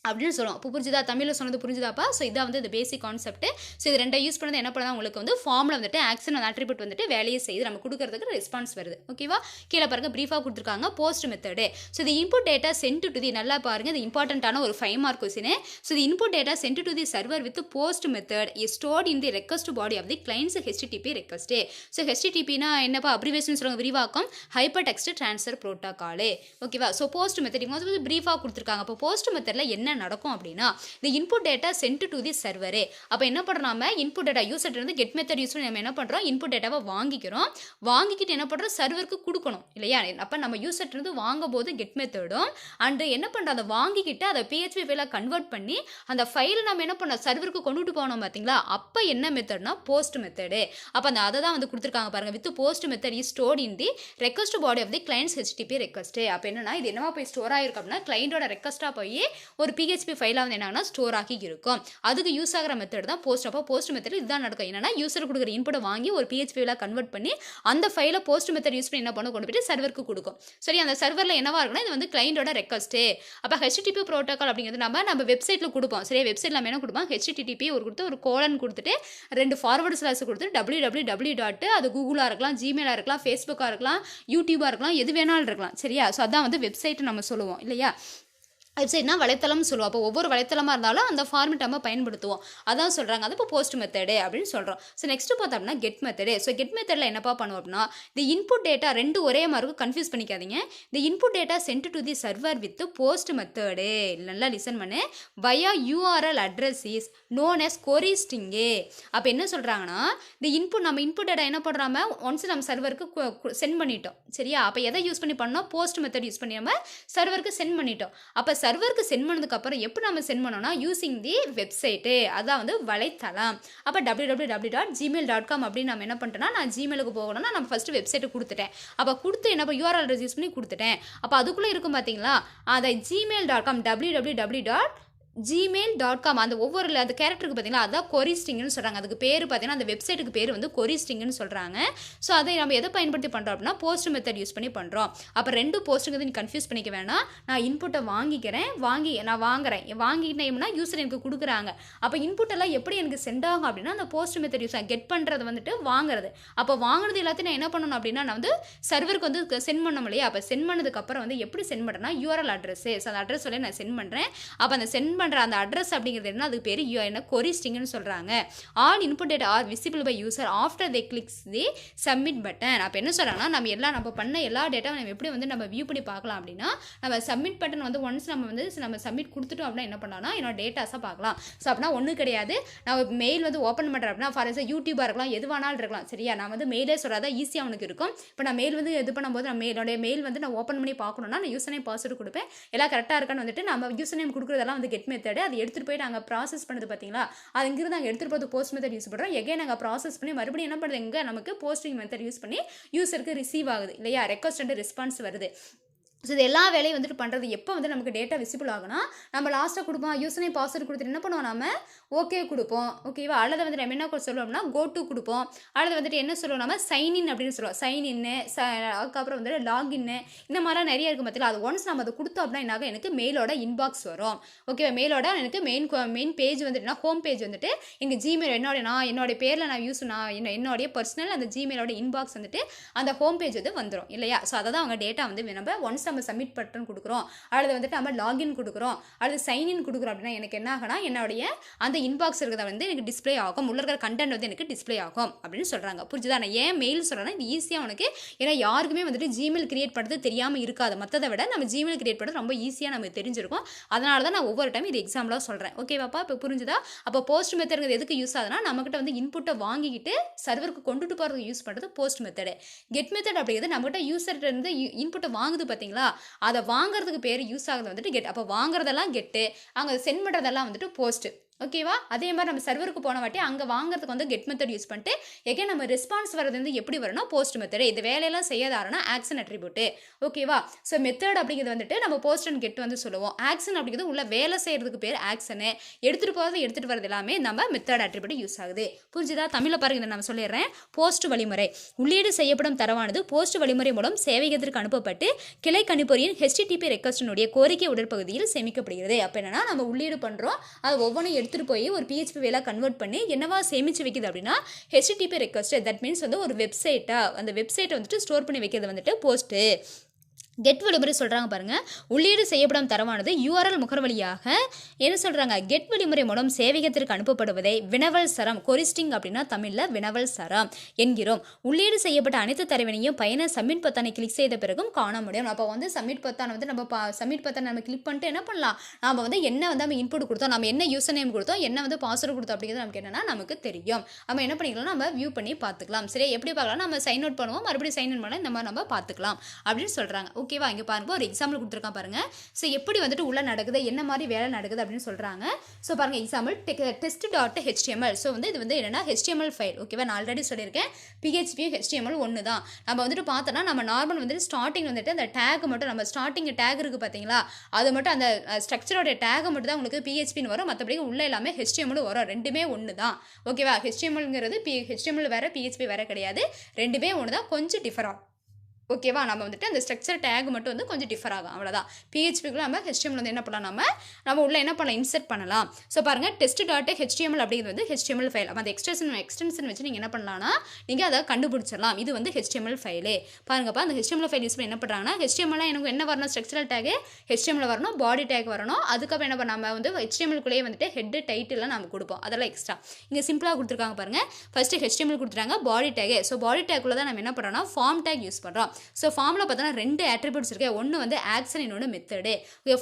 அப்படின்னு சொல்லுவோம். இப்போ புரிஞ்சுதா? தமிழில் சொன்னது புரிஞ்சுதாப்பா? ஸோ இதான் வந்து இந்த பேசிக் கான்செப்ட். ஸோ இது ரெண்டை யூஸ் பண்ணது என்ன பண்ணால் உங்களுக்கு வந்து ஃபார்மில் வந்துட்டு ஆக்ஷன் அந்த அட்ரிபியூட் வந்துட்டு வேலையை செய்து நம்ம கொடுக்கறதுக்கு ரெஸ்பான்ஸ் வருது. ஓகேவா? கீழே பாருங்க ப்ரீஃபாக கொடுத்துருக்காங்க போஸ்ட் மெத்தடு. ஸோ இது input data sent to the, நல்லா பாருங்க, இது இம்பார்ட்டன்ட்டான ஒரு 5 மார்க் கொஸ்டின். ஸோ இது input data sent to the server with post method is stored in the request body of the clients HTTP request. So HTTPனா என்னப்பா abbreviation சொல்லுவாங்க, விரிவாக்கம், ஹைப்பர் டெக்ஸ்ட் ட்ரான்ஸ்ஃபர் ப்ரோட்டோகால். ஓகேவா? ஸோ போஸ்ட் மெத்தட் இவங்க வந்து ப்ரீஃபாக கொடுத்துருக்காங்க. இப்போ போஸ்ட் மெத்தடில் என்ன நடக்கும் அப்படின்னா, இந்த input data sent to the server. அப்போ என்ன பண்ணுறோம், நம்ம இன்புட் டேட்டா யூசர் இருந்து கெட் மெத்தட் யூஸ் பண்ணி நம்ம என்ன பண்ணுறோம், இன்புட் டேட்டாவை வாங்கிக்கிறோம். வாங்கிக்கிட்டு என்ன பண்ணுறோம், சர்வருக்கு கொடுக்கணும் இல்லையா? அப்போ நம்ம யூசர் இருந்து வாங்கும் போது கெட் மெத்தடும் அண்ட் என்ன பண்ணுறோம், அதை வாங்கிக்கிட்டு அதை PHP ஃபைலாக கன்வெர்ட் பண்ணி அந்த ஃபைலை நம்ம என்ன பண்ணோம், சர்வருக்கு கொண்டுட்டு போனோம் பார்த்தீங்களா? அப்போ என்ன மெத்தட்னா போஸ்ட் மெத்தடு. அப்போ அந்த அதை தான் வந்து கொடுத்துருக்காங்க பாருங்க, with post method is stored in the request body of the clients HTTP request. அப்போ என்னன்னா இது என்னவா போய் ஸ்டோர் ஆகிருக்கும் அப்படின்னா, கிளைண்டோட ரெக்வஸ்ட்டாக போய் ஒரு PHP ஃபைலாக வந்து என்னன்னா ஸ்டோர் ஆகி இருக்கும். அதுக்கு யூஸ் ஆகிற மெத்தட் தான் போஸ்ட். அப்போ போஸ்ட் மெத்தட் இதுதான் நடக்கும். என்னன்னா யூசர் கொடுக்குற இன்புட்டை வாங்கி ஒரு PHP ஃபைலாக கன்வெர்ட் பண்ணி அந்த ஃபைலை போஸ்ட் மெத்தட் யூஸ் பண்ணி என்ன பண்ண கொண்டு போயிட்டு சர்வருக்கு கொடுக்கும். சரி, அந்த சர்வரில் என்னவா இருக்குன்னா இது வந்து கிளைண்டோட ரெக்வஸ்ட். அப்போ HTTP ப்ரோட்டோகால் அப்படிங்கிறது நம்ம வெப்சைட்டில் கொடுப்போம். சரியா? வெப்சைட்டில் நம்ம என்ன கொடுப்போம், HTTP ஒரு கோலன் கொடுத்துட்டு 2 ஃபார்வர்டு ஸ்லாஷ் கொடுத்துட்டு www. அது கூகுளாக இருக்கலாம், ஜிமெயிலாக இருக்கலாம், ஃபேஸ்புக்காக இருக்கலாம், யூடியூபாக இருக்கலாம், எது வேணாலும் இருக்கலாம். சரியா? ஸோ அதான் வந்து வெப்சைட் நம்ம சொல்லுவோம் இல்லையா? வெப்சைட்னா வலைத்தளம்னு சொல்லுவோம். அப்போ ஒவ்வொரு வலைத்தளமாக இருந்தாலும் அந்த ஃபார்மெட் நம்ம பயன்படுத்துவோம். அதான் சொல்கிறாங்க, அது இப்போ போஸ்ட் மெத்தடு அப்படின்னு சொல்கிறோம். ஸோ நெக்ஸ்ட் பார்த்தோம் அப்படின்னா கெட் மெத்தடு. ஸோ கெட் மெத்தடில் என்னப்பா பண்ணுவோம் அப்படின்னா, இந்த இன்புட் டேட்டா ரெண்டு ஒரே மாதிரி இருக்கும், கன்ஃபியூஸ் பண்ணிக்காதீங்க. இந்த input data sent to the server with post method, நல்லா லிசன் பண்ணு, via URL address is known as query string. அப்போ என்ன சொல்கிறாங்கன்னா, இந்த நம்ம இன்புட் டேட்டா என்ன பண்ணுறாம ஒன்ஸ் நம்ம சர்வருக்கு சென்ட் பண்ணிட்டோம். சரியா? அப்போ எதை யூஸ் பண்ணி பண்ணோம், போஸ்ட் மெத்தட் யூஸ் பண்ணி நம்ம சர்வருக்கு சென்ட் பண்ணிட்டோம். அப்போ சர்வருக்கு சென்ட் பண்ணதுக்கு அப்புறம் எப்படி நம்ம சென்ட் பண்ணோம்னா யூசிங் தி வெப்சைட்டு, அதான் வந்து வலைத்தளம். அப்போ www.gmail.com அப்படின்னு நம்ம என்ன பண்ணிட்டோம்னா, நான் ஜிமெயிலுக்கு போகணும்னா நம்ம ஃபர்ஸ்ட் வெப்சைட்டை கொடுத்துட்டேன். அப்போ கொடுத்து என்ன URL அட்ரஸ் யூஸ் பண்ணி கொடுத்துட்டேன். அப்போ அதுக்குள்ளே இருக்கும் பார்த்தீங்களா, அதை gmail.com www.gmail.com அந்த ஒவ்வொரு அந்த கேரக்டருக்கு பார்த்தீங்கன்னா அதான் கொரி ஸ்ட்ரிங்னு சொல்கிறாங்க. அதுக்கு பேர் பார்த்தீங்கன்னா அந்த வெப்சைட்டுக்கு பேர் வந்து கொரி ஸ்ட்ரிங்னு சொல்கிறாங்க. ஸோ அதை நம்ம எதை பயன்படுத்தி பண்ணுறோம் அப்படின்னா போஸ்ட் மெத்தட் யூஸ் பண்ணி பண்ணுறோம். அப்போ ரெண்டு போஸ்ட்டுங்கிறது நீ கன்ஃபியூஸ் பண்ணிக்க வேணாம். நான் இன்புட்டை வாங்கிக்கிறேன், நான் வாங்கிட்டேன்னா யூசர் எனக்கு கொடுக்குறாங்க. அப்போ இன்புட் எல்லாம் எப்படி எனக்கு சென்ட் ஆகும் அப்படின்னா அந்த போஸ்ட் மெத்தட் யூஸ் கெட் பண்ணுறது வந்துட்டு வாங்குறது. அப்போ வாங்குறது எல்லாத்தையும் நான் என்ன பண்ணணும் அப்படின்னா நான் வந்து சர்வருக்கு வந்து சென்ட் பண்ண முடியாது. அப்போ சென்ட் பண்ணதுக்கப்புறம் வந்து எப்படி சென்ட் பண்ணுறேன்னா URL அட்ரஸ், ஸோ அந்த அட்ரஸ் சொல்லி நான் சென்ட் பண்ணுறேன். அப்போ அந்த சென்ட் பண்ணுற அந்த அட்ரஸ் அப்படிங்கிறது என்ன, அதுக்கு பேர் என்ன கொரி ஸ்ட்ரிங்னு சொல்கிறாங்க. All input data are visible by user after they clicks the submit button. அப்போ என்ன சொல்கிறாங்கன்னா நம்ம பண்ண எல்லா டேட்டாவும் நம்ம எப்படி வந்து நம்ம வியூ பண்ணி பார்க்கலாம் அப்படின்னா, நம்ம சப்மிட் பட்டன் வந்து ஒன்ஸ் நம்ம சப்மிட் கொடுத்துட்டோம் அப்படின்னா என்ன பண்ணலாம்னா என்னோட டேட்டாஸாக பார்க்கலாம். ஸோ அப்படின்னா ஒன்றும் கிடையாது, நான் மெயில் வந்து ஓப்பன் பண்ணுறேன் அப்படின்னா ஃபார் எக்ஸாம்பிள் யூடியூபாக இருக்கலாம், எதுவானாலும் இருக்கலாம். சரியா? நான் வந்து மெயிலே சொல்கிறதா ஈஸியாக அவனுக்கு இருக்கும். இப்போ நான் மெயில் வந்து இது பண்ணும்போது நான் மெயில் வந்து நான் ஓப்பன் பண்ணி பார்க்கணும்னா நான் யூசர் நேம் பாஸ்வேர்டு கொடுப்பேன். எல்லாம் கரெக்டாக இருக்கான்னு வந்துட்டு நம்ம யூசர் நேம் கொடுக்குறதெல்லாம் வந்து கெட் மெத்தட். அது எடுத்துகிட்டு போய் நாங்கள் ப்ராசஸ் பண்ணுறது பார்த்தீங்களா, அது இங்கிருந்து நாங்கள் எடுத்துகிட்டு போய் போஸ்ட் மெத்தட் யூஸ் பண்ணுறோம். எங்கே நாங்கள் ப்ராசஸ் பண்ணி மறுபடியும் என்ன பண்ணுறது, எங்கே நமக்கு போஸ்டிங் மெத்தட் யூஸ் பண்ணி யூசருக்கு ரிசீவ் ஆகுது இல்லையா, ரெக்வஸ்ட் அண்ட் ரெஸ்பான்ஸ் வருது. ஸோ இது எல்லா வேலையும் வந்துட்டு பண்ணுறது எப்போ வந்து நமக்கு டேட்டா விசிபிள் ஆகுனா, நம்ம லாஸ்ட்டாக கொடுப்போம் யூசர் நேம் பாஸ்வேர்டு கொடுத்துட்டு என்ன பண்ணுவோம், நம்ம ஓகே கொடுப்போம். ஓகேவா? அல்லது வந்து நம்ம என்ன சொல்லுவோம்னா கோ டு கொடுப்போம். அல்லது வந்துட்டு என்ன சொல்லுவோம், நம்ம சைன்இன் அப்படின்னு சொல்லுவோம். சைன்இன்னு அதுக்கப்புறம் வந்துட்டு லாகின்னு, இந்த மாதிரிலாம் நிறைய இருக்கும் பார்த்தீங்களா. அது ஒன்ஸ் நம்ம அதை கொடுத்தோம் அப்படின்னா என்னாக எனக்கு மெயிலோட இன்பாக்ஸ் வரும். ஓகேவா? மெயிலோட எனக்கு மெயின் பேஜ் வந்துட்டுனா ஹோம் பேஜ் வந்துட்டு எங்கள் ஜிமெயில் என்னோட பேரில் என்னுடைய பர்சனல் அந்த ஜிமெயிலோட இன்பாக்ஸ் வந்துட்டு அந்த ஹோம் பேஜ் வந்து வந்துடும் இல்லையா. ஸோ அதை தான் அவங்க டேட்டா வந்து நம்ம ஒன்ஸ் நம்ம சப்மிட் பட்டன் கொடுக்குறோம், அல்லது வந்துட்டு நம்ம லாகின் கொடுக்குறோம், அல்லது சைன்இன் கொடுக்குறோம் அப்படின்னா எனக்கு என்ன ஆகுனா என்னுடைய அந்த இன்பாக்ஸ் இருக்கிறத வந்து எனக்கு டிஸ்பிளே ஆகும், உள்ள இருக்கிற கண்டென்ட் வந்து எனக்கு டிஸ்பிளே ஆகும் அப்படின்னு சொல்கிறாங்க. புரிஞ்சுதா? நான் ஏன் மெயில் சொல்கிறேன்னா இது ஈஸியாக உனக்கு, ஏன்னா யாருக்குமே வந்துட்டு ஜிமெயில் கிரியேட் பண்ணுறது தெரியாமல் இருக்காது. மற்றதை விட நம்ம ஜிமெயில் கிரியேட் பண்ணுறது ரொம்ப ஈஸியாக நமக்கு தெரிஞ்சிருக்கும். அதனால தான் நான் ஒவ்வொரு டைம் இது எக்ஸாம்பிளாக சொல்கிறேன். ஓகேவாப்பா? இப்போ புரிஞ்சுதா? அப்போ போஸ்ட் மெத்தட் எதுக்கு யூஸ் ஆகுதுன்னா நம்மகிட்ட வந்து இன்புட்டை வாங்கிக்கிட்டு சர்வருக்கு கொண்டுட்டு போகிறதுக்கு யூஸ் பண்ணுறது போஸ்ட் மெத்தடு. கெட் மெத்தட் அப்படிங்கிறது நம்மகிட்ட யூசர்கிட்ட இருந்து இன்புட்டை வாங்குது பார்த்தீங்களா, அதை வாங்குறதுக்கு பேர் யூஸ் ஆகுது வந்துட்டு கெட். அப்போ வாங்குறதெல்லாம் கெட்டு, அங்கே சென்ட் பண்ணுறதெல்லாம் வந்துட்டு போஸ்ட். ஓகேவா? அதே மாதிரி நம்ம சர்வருக்கு போன வாட்டி அங்கே வாங்குறதுக்கு வந்து கெட் மெத்தட் யூஸ் பண்ணிட்டு எகைன் நம்ம ரெஸ்பான்ஸ் வரது வந்து எப்படி வரும்னா போஸ்ட் மெத்தட். இந்த வேலையெல்லாம் செய்யாதாருன்னா ஆக்ஷன் அட்ரிபியூட். ஓகேவா? ஸோ மெத்தட் அப்படிங்கிறது வந்துட்டு நம்ம போஸ்ட் அண்ட் கெட் வந்து சொல்லுவோம். ஆக்ஷன் அப்படிங்கிறது உள்ள வேலை செய்யறதுக்கு பேர் ஆக்ஷனு. எடுத்துகிட்டு போகிறது எடுத்துகிட்டு வரது எல்லாமே நம்ம மெத்தட் அட்ரிபியூட் யூஸ் ஆகுது. புரிஞ்சுதா? தமிழில் பாருங்க, இதை நான் சொல்லிடுறேன். போஸ்ட் வழிமுறை உள்ளீடு செய்யப்படும் தரவானது போஸ்ட் வழிமுறை மூலம் சேவையகத்திற்கு அனுப்பப்பட்டு கிளை கணிப்பொறியின் HTTP ரெக்வஸ்டினுடைய கோரிக்கை உடற்பகுதியில் சேமிக்கப்படுகிறது. அப்போ என்னன்னா நம்ம உள்ளீடு பண்ணுறோம், அது ஒவ்வொன்றும் எடுத்துகிட்டு போய் ஒரு PHP வேலை கன்வெர்ட் பண்ணி என்னவா சேமிச்சு வைக்குது அப்படின்னா HTTP ரெக்வஸ்ட். தட் மீன்ஸ் வந்து ஒரு வெப்சைட்டாக அந்த வெப்சைட்டை வந்துட்டு ஸ்டோர் பண்ணி வைக்கிறது வந்துட்டு போஸ்ட்டு. கெட் வழிமுறை சொல்கிறாங்க பாருங்கள். உள்ளீடு செய்யப்படும் தரவானது URL முகவரியாக என்ன சொல்கிறாங்க, கெட் வழிமுறை மூலம் சேவையகத்திற்கு அனுப்பப்படுவதை வினவல் சரம், கொரிஸ்டிங் அப்படின்னா தமிழில் வினவல் சரம் என்கிறோம். உள்ளீடு செய்யப்பட்ட அனைத்து தரவினையும் பயனர் சப்மிட் பொத்தானை கிளிக் செய்த பிறகும் காண முடியும். அப்போ வந்து சப்மிட் பொத்தானை வந்து நம்ம சப்மிட் பொத்தானை நம்ம கிளிக் பண்ணிட்டு என்ன பண்ணலாம், நம்ம வந்து என்ன வந்து நம்ம இன்புட் கொடுத்தோம், நம்ம என்ன யூசர் நேம் கொடுத்தோம், என்ன வந்து பாஸ்வேர்டு கொடுத்தோம் அப்படிங்கிறது நமக்கு என்னன்னா நமக்கு தெரியும். நம்ம என்ன பண்ணிக்கலாம், நம்ம வியூ பண்ணி பார்த்துக்கலாம். சரி, எப்படி பார்க்கலாம், நம்ம சைன் அவுட் பண்ணுவோம், மறுபடியும் சைன் இன் பண்ணலாம், இந்த மாதிரி நம்ம பார்த்துக்கலாம் அப்படின்னு சொல்கிறாங்க. ஓகேவா? இங்கே பாருங்க, ஒரு எக்ஸாம்பிள் கொடுத்துருக்கான் பாருங்க. ஸோ எப்படி வந்துட்டு உள்ள நடக்குது, என்ன மாதிரி வேலை நடக்குது அப்படின்னு சொல்றாங்க. ஸோ பாருங்க, எக்ஸாம்பிள் test.html. ஸோ வந்து இது வந்து என்னன்னா HTML ஃபைல். ஓகேவா? நான் ஆல்ரெடி சொல்லியிருக்கேன், PHP HTML ஒன்று தான். நம்ம வந்துட்டு பார்த்தோன்னா நம்ம நார்மல் வந்துட்டு ஸ்டார்டிங் வந்துட்டு அந்த டேக் மட்டும், நம்ம ஸ்டார்டிங் டேக் இருக்குது பார்த்தீங்களா, அது மட்டும் அந்த ஸ்ட்ரக்சரோட டேக் மட்டும் தான் உங்களுக்கு PHPன்னு வரும். மற்றபடி உள்ள எல்லாமே HTML வரும். ரெண்டுமே ஒன்று தான். ஓகேவா? HTMLங்கிறது HTML வேற, PHP வேற கிடையாது. ரெண்டுமே ஒன்று தான், கொஞ்சம் டிஃபர். ஓகேவா? நம்ம வந்துட்டு அந்த ஸ்ட்ரக்சர் டேக் மட்டும் வந்து கொஞ்சம் டிஃபர் ஆகும், அவ்வளோதான். PHPக்குள்ள நம்ம HTML வந்து என்ன பண்ணலாம், நம்ம உள்ள என்ன பண்ணலாம், இன்சர்ட் பண்ணலாம். ஸோ பாருங்க, test.html அப்படிங்கிறது வந்து HTML ஃபைல். அப்போ அந்த எக்ஸ்டென்ஷன் வச்சு நீங்கள் என்ன பண்ணலாம்னா நீங்கள் அதை கண்டுபிடிச்சிடலாம். இது வந்து HTML ஃபைலு. பாருங்கப்பா, அந்த HTML ஃபைல் யூஸ் பண்ணி என்ன பண்ணுறாங்கன்னா, HTML எனக்கு என்ன வரணும், ஸ்ட்ரக்சரல் டேக் HTML வரணும், பாடி டேக் வரணும். அதுக்கப்புறம் என்ன பண்ண, நம்ம வந்து HTMLக்குள்ளேயே வந்துட்டு ஹெட் டைட்டில் நம்ம கொடுப்போம், அதெல்லாம் எக்ஸ்ட்ரா. இங்கே சிம்பிளாக கொடுத்துருக்காங்க பாருங்க. ஃபர்ஸ்ட் HTML கொடுத்துருக்காங்க, பாடி டேக். ஸோ பாடி டேக்குள்ள தான் நம்ம என்ன பண்ணுறோம்னா ஃபார்ம் டேக் யூஸ் பண்ணுறோம். ஸோ ஃபார்மில் பார்த்தோன்னா ரெண்டு ஆட்ரிபியூட்ஸ் இருக்கு. ஒன்று வந்து ஆக்ஷன், இன்னொன்று மெத்தடு.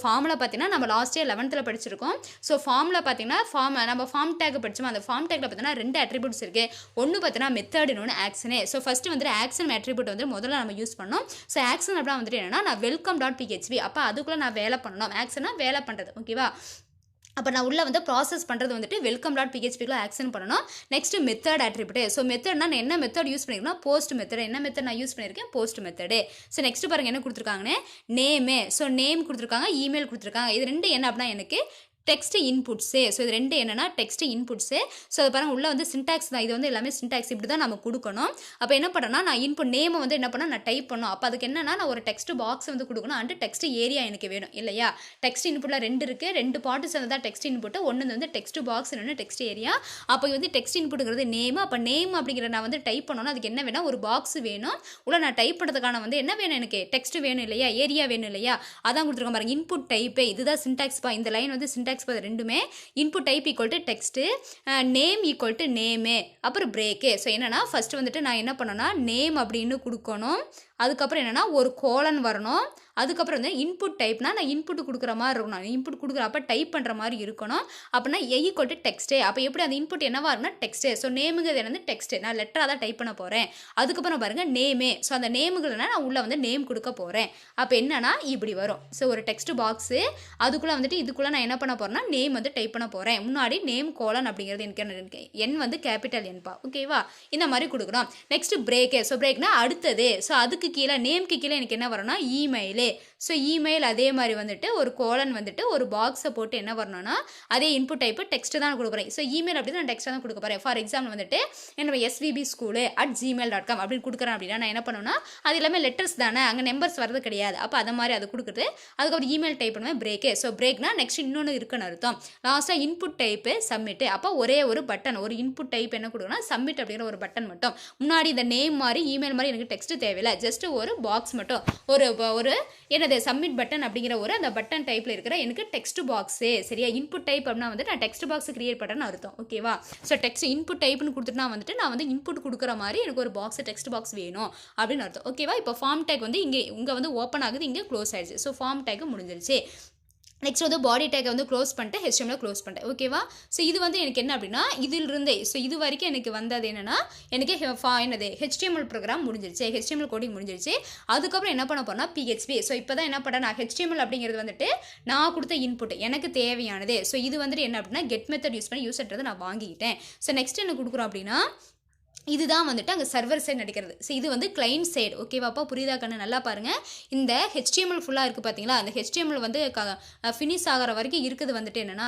ஃபார்மில் பார்த்தீங்கன்னா நம்ம லாஸ்ட் இயர் 11th படிச்சிருக்கோம். ஸோ ஃபார்மில் பார்த்தீங்கன்னா நம்ம ஃபார்ம் டேக் படிச்சோம். அந்த ஃபார்ம் டேக்கில் பார்த்தீங்கன்னா ரெண்டு ஆட்ரிபியூட்ஸ் இருக்கு. ஒன்று பார்த்தீங்கன்னா மெத்தட், இன்னொன்று ஆக்ஷனே. ஸோ ஃபர்ஸ்ட் வந்துட்டு ஆக்ஷன் ஆட்ரிபியூட் வந்து முதல்ல நம்ம யூஸ் பண்ணோம். ஸோ ஆக்ஷன் அப்படின்னா வந்துட்டு என்னன்னா, நான் welcome.php. அப்போ அதுக்குள்ளே நான் வேலை பண்ணணும். ஆக்ஷனா வேலை பண்ணுறது. ஓகேவா? அப்போ நான் உள்ள வந்து ப்ராசஸ் பண்ணுறது வந்துட்டு welcome.phpக்குள்ள ஆக்ஷன் பண்ணணும். Next method attribute. ஸோ மெத்தட்னா நான் என்ன மெத்தட் யூஸ் பண்ணியிருக்கேன்னா போஸ்ட் மெத்தட். என்ன மெத்தட் நான் யூஸ் பண்ணியிருக்கேன், போஸ்ட் மெத்தடு. ஸோ நெக்ஸ்ட் பாருங்க என்ன கொடுத்துருக்காங்கன்னு, நேமு. ஸோ நேம் கொடுத்துருக்காங்க, இமெயில் கொடுத்துருக்காங்க. இது ரெண்டு என்ன அப்படின்னா எனக்கு டெக்ஸ்ட் இன்புட்ஸு. ஸோ இது ரெண்டு என்னென்னா டெக்ஸ்ட் இன்புட்ஸு. ஸோ அது பாருங்கள் உள்ள வந்து சின்டாக்ஸ் தான். இது வந்து எல்லாமே சின்டாக்ஸ் இப்படி தான் நம்ம கொடுக்கணும். அப்போ என்ன பண்ணேன்னா, நான் இன்புட் நேமை வந்து என்ன பண்ணால் நான் டைப் பண்ணணும். அப்போ அதுக்கு என்னன்னா, நான் ஒரு டெக்ஸ்ட் பாக்ஸ் வந்து கொடுக்கணும். அண்டு டெக்ஸ்ட் ஏரியா எனக்கு வேணும் இல்லையா? டெக்ஸ்ட் இன்புட்டில் ரெண்டு இருக்குது, ரெண்டு பார்ட்டு சேர்ந்து தான் டெக்ஸ்ட் இன்புட்டு. ஒன்று வந்து டெக்ஸ்ட் பாக்ஸ், இன்னொன்று டெக்ஸ்ட் ஏரியா. அப்போ வந்து டெக்ஸ்ட் இன்புட்டுங்கிறது நேம். அப்போ நேம் அப்படிங்கிற நான் வந்து டைப் பண்ணணும். அதுக்கு என்ன வேணும், ஒரு பாக்ஸ் வேணும். உள்ள நான் டைப் பண்ணுறதுக்கான வந்து என்ன வேணும், எனக்கு டெக்ஸ்ட் வேணும் இல்லையா, ஏரியா வேணும் இல்லையா, அதான் கொடுத்துருக்கோம் பாருங்க. இன்புட் டைப்பு இதுதான் சின்டாக்ஸ் பா. இந்த லைன் வந்து சின்டாக்ஸ் பா ரெண்டுமே. Input type equal to text, name equal to name, அப்புறம் பிரேக்கு. ஸோ என்னன்னா ஃபர்ஸ்ட் வந்துட்டு நான் என்ன பண்ணணும்னா நேம் அப்படின்னு கொடுக்கணும். அதுக்கப்புறம் என்னன்னா ஒரு கோலன் வரணும். அதுக்கப்புறம் வந்து இன்புட் டைப்னா நான் இன்புட் கொடுக்குற மாதிரி இருக்கணும். நான் இன்புட் கொடுக்குற அப்போ டைப் பண்ணுற மாதிரி இருக்கணும். அப்படின்னா ஈக்குவல் டு டெக்ஸ்ட்டு. அப்போ எப்படி அந்த இன்புட் என்னவா இருக்குன்னா டெக்ஸ்ட்டு. ஸோ நேமுங்கிறது என்னது டெக்ஸ்ட்டு. நான் லெட்டராக தான் டைப் பண்ண போகிறேன். அதுக்கப்புறம் பாருங்கள் நேமே. ஸோ அந்த நேமுகள்னா நான் உள்ளே வந்து நேம் கொடுக்க போகிறேன். அப்போ என்னன்னா இப்படி வரும். ஸோ ஒரு டெக்ஸ்ட் பாக்ஸு, அதுக்குள்ளே வந்துட்டு இதுக்குள்ளே நான் என்ன பண்ண போகிறேன்னா நேம் வந்து டைப் பண்ண போகிறேன். முன்னாடி நேம் கோலன் அப்படிங்கிறது எனக்கு என் வந்து கேபிட்டல் என்பா. ஓகேவா? இந்த மாதிரி கொடுக்குறோம். Next brake. ஸோ பிரேக்னா அடுத்தது. ஸோ அதுக்கு கீழே நேம்க்கு கீழே எனக்கு என்ன வரும்னா இமெயிலு. ஸோ இமெயில் அதே மாதிரி வந்துட்டு ஒரு கோலன் வந்துட்டு ஒரு பாக்ஸை போட்டு என்ன வரணும்னா அதே இன்புட் டைப்பு டெக்ஸ்ட் தான் கொடுக்குறேன். ஸோ இமெயில் அப்படி நான் டெக்ஸ்ட்டாக தான் கொடுக்க போகிறேன். ஃபார் எக்ஸாம்பிள் வந்துட்டு என்னோட svbschool@gmail.com அப்படின்னு கொடுக்குறேன் அப்படின்னா நான் என்ன பண்ணுவேன்னா அது எல்லாமே லெட்டர்ஸ் தானே, அங்கே நம்பர்ஸ் வரது கிடையாது. அப்போ அதை மாதிரி அதை கொடுக்குறது. அதுக்கப்புறம் இமெயில் டைப் பண்ணுவேன் பிரேக்கு. ஸோ பிரேக்னா நெக்ஸ்ட் இன்னொன்று இருக்குன்னு அர்த்தம். லாஸ்ட்டாக இன்புட் டைப்பு சப்மிட்டு. அப்போ ஒரே ஒரு பட்டன், ஒரு இன்புட் டைப் என்ன கொடுக்கணும்னா சப்மிட் அப்படிங்கிற ஒரு பட்டன் மட்டும். முன்னாடி இந்த நேம் மாதிரி இமெயில் மாதிரி எனக்கு டெக்ஸ்ட் தேவையில்லை, ஜஸ்ட் ஒரு பாக்ஸ் மட்டும், ஒரு என்னது சப்மிட் பட்டன் அப்படிங்கிற ஒரு அந்த பட்டன் டைப்ல இருக்கிற எனக்கு டெக்ஸ்ட் பாக்ஸே. சரியா? இன்புட் டைப் அப்படின்னா வந்து நான் டெக்ஸ்ட் பாக்ஸ் கிரியேட் பண்ணுறேன்னு அர்த்தம். ஓகேவா? ஸோ டெக்ஸ்ட் இன்புட் டைப்னு கொடுத்துட்டுனா வந்துட்டு நான் வந்து இன்புட் கொடுக்குற மாதிரி எனக்கு ஒரு பாக்ஸ் டெக்ஸ்ட் பாக்ஸ் வேணும் அப்படின்னு அர்த்தம். ஓகேவா? இப்போ ஃபார்ம் டேக் வந்து இங்கே வந்து ஓப்பன் ஆகுது, இங்கே க்ளோஸ் ஆயிடுச்சு. ஸோ ஃபார்ம் டேக் முடிஞ்சிருச்சு. நெக்ஸ்ட் வந்து பாடி டேக்கை வந்து க்ளோஸ் பண்ணிட்டு ஹெச்டிஎம்ல க்ளோஸ் பண்ணிட்டேன். ஓகேவா? ஸோ இது வந்து எனக்கு என்ன அப்படின்னா இதிலிருந்தே ஸோ இது வரைக்கும் எனக்கு வந்தது என்னன்னா எனக்கு என்னது ஹெச்டிஎம்எல் ப்ரோக்ராம் முடிஞ்சிருச்சு, ஹெச்டிஎம்எல் கோடிங் முடிஞ்சிருச்சு. அதுக்கப்புறம் என்ன பண்ண போறேன்னா பிஹெச்பி. ஸோ இப்போ தான் என்ன பண்ணேன் நான் ஹெச்டிஎம்எல் அப்படிங்கிறது வந்துட்டு நான் கொடுத்த இன்புட் எனக்கு தேவையானது. ஸோ இது வந்துட்டு என்ன அப்படின்னா கெட் மெத்தட் யூஸ் பண்ணி யூசர்ன்றதை நான் வாங்கிக்கிட்டேன். ஸோ நெக்ஸ்ட் என்ன கொடுக்குறோம் அப்படின்னா இதுதான் வந்துட்டு அங்கே சர்வர் சைடு நடக்கிறது. ஸோ இது வந்து கிளைண்ட் சைடு. ஓகேவாப்பா? புரியுதா கண்ணு? நல்லா பாருங்கள். இந்த ஹெச்டிஎம்எல் ஃபுல்லாக இருக்குது பார்த்தீங்களா? அந்த ஹெச்டிஎம்எல் வந்து ஃபினிஷ் ஆகிற வரைக்கும் இருக்குது வந்துட்டு என்னென்னா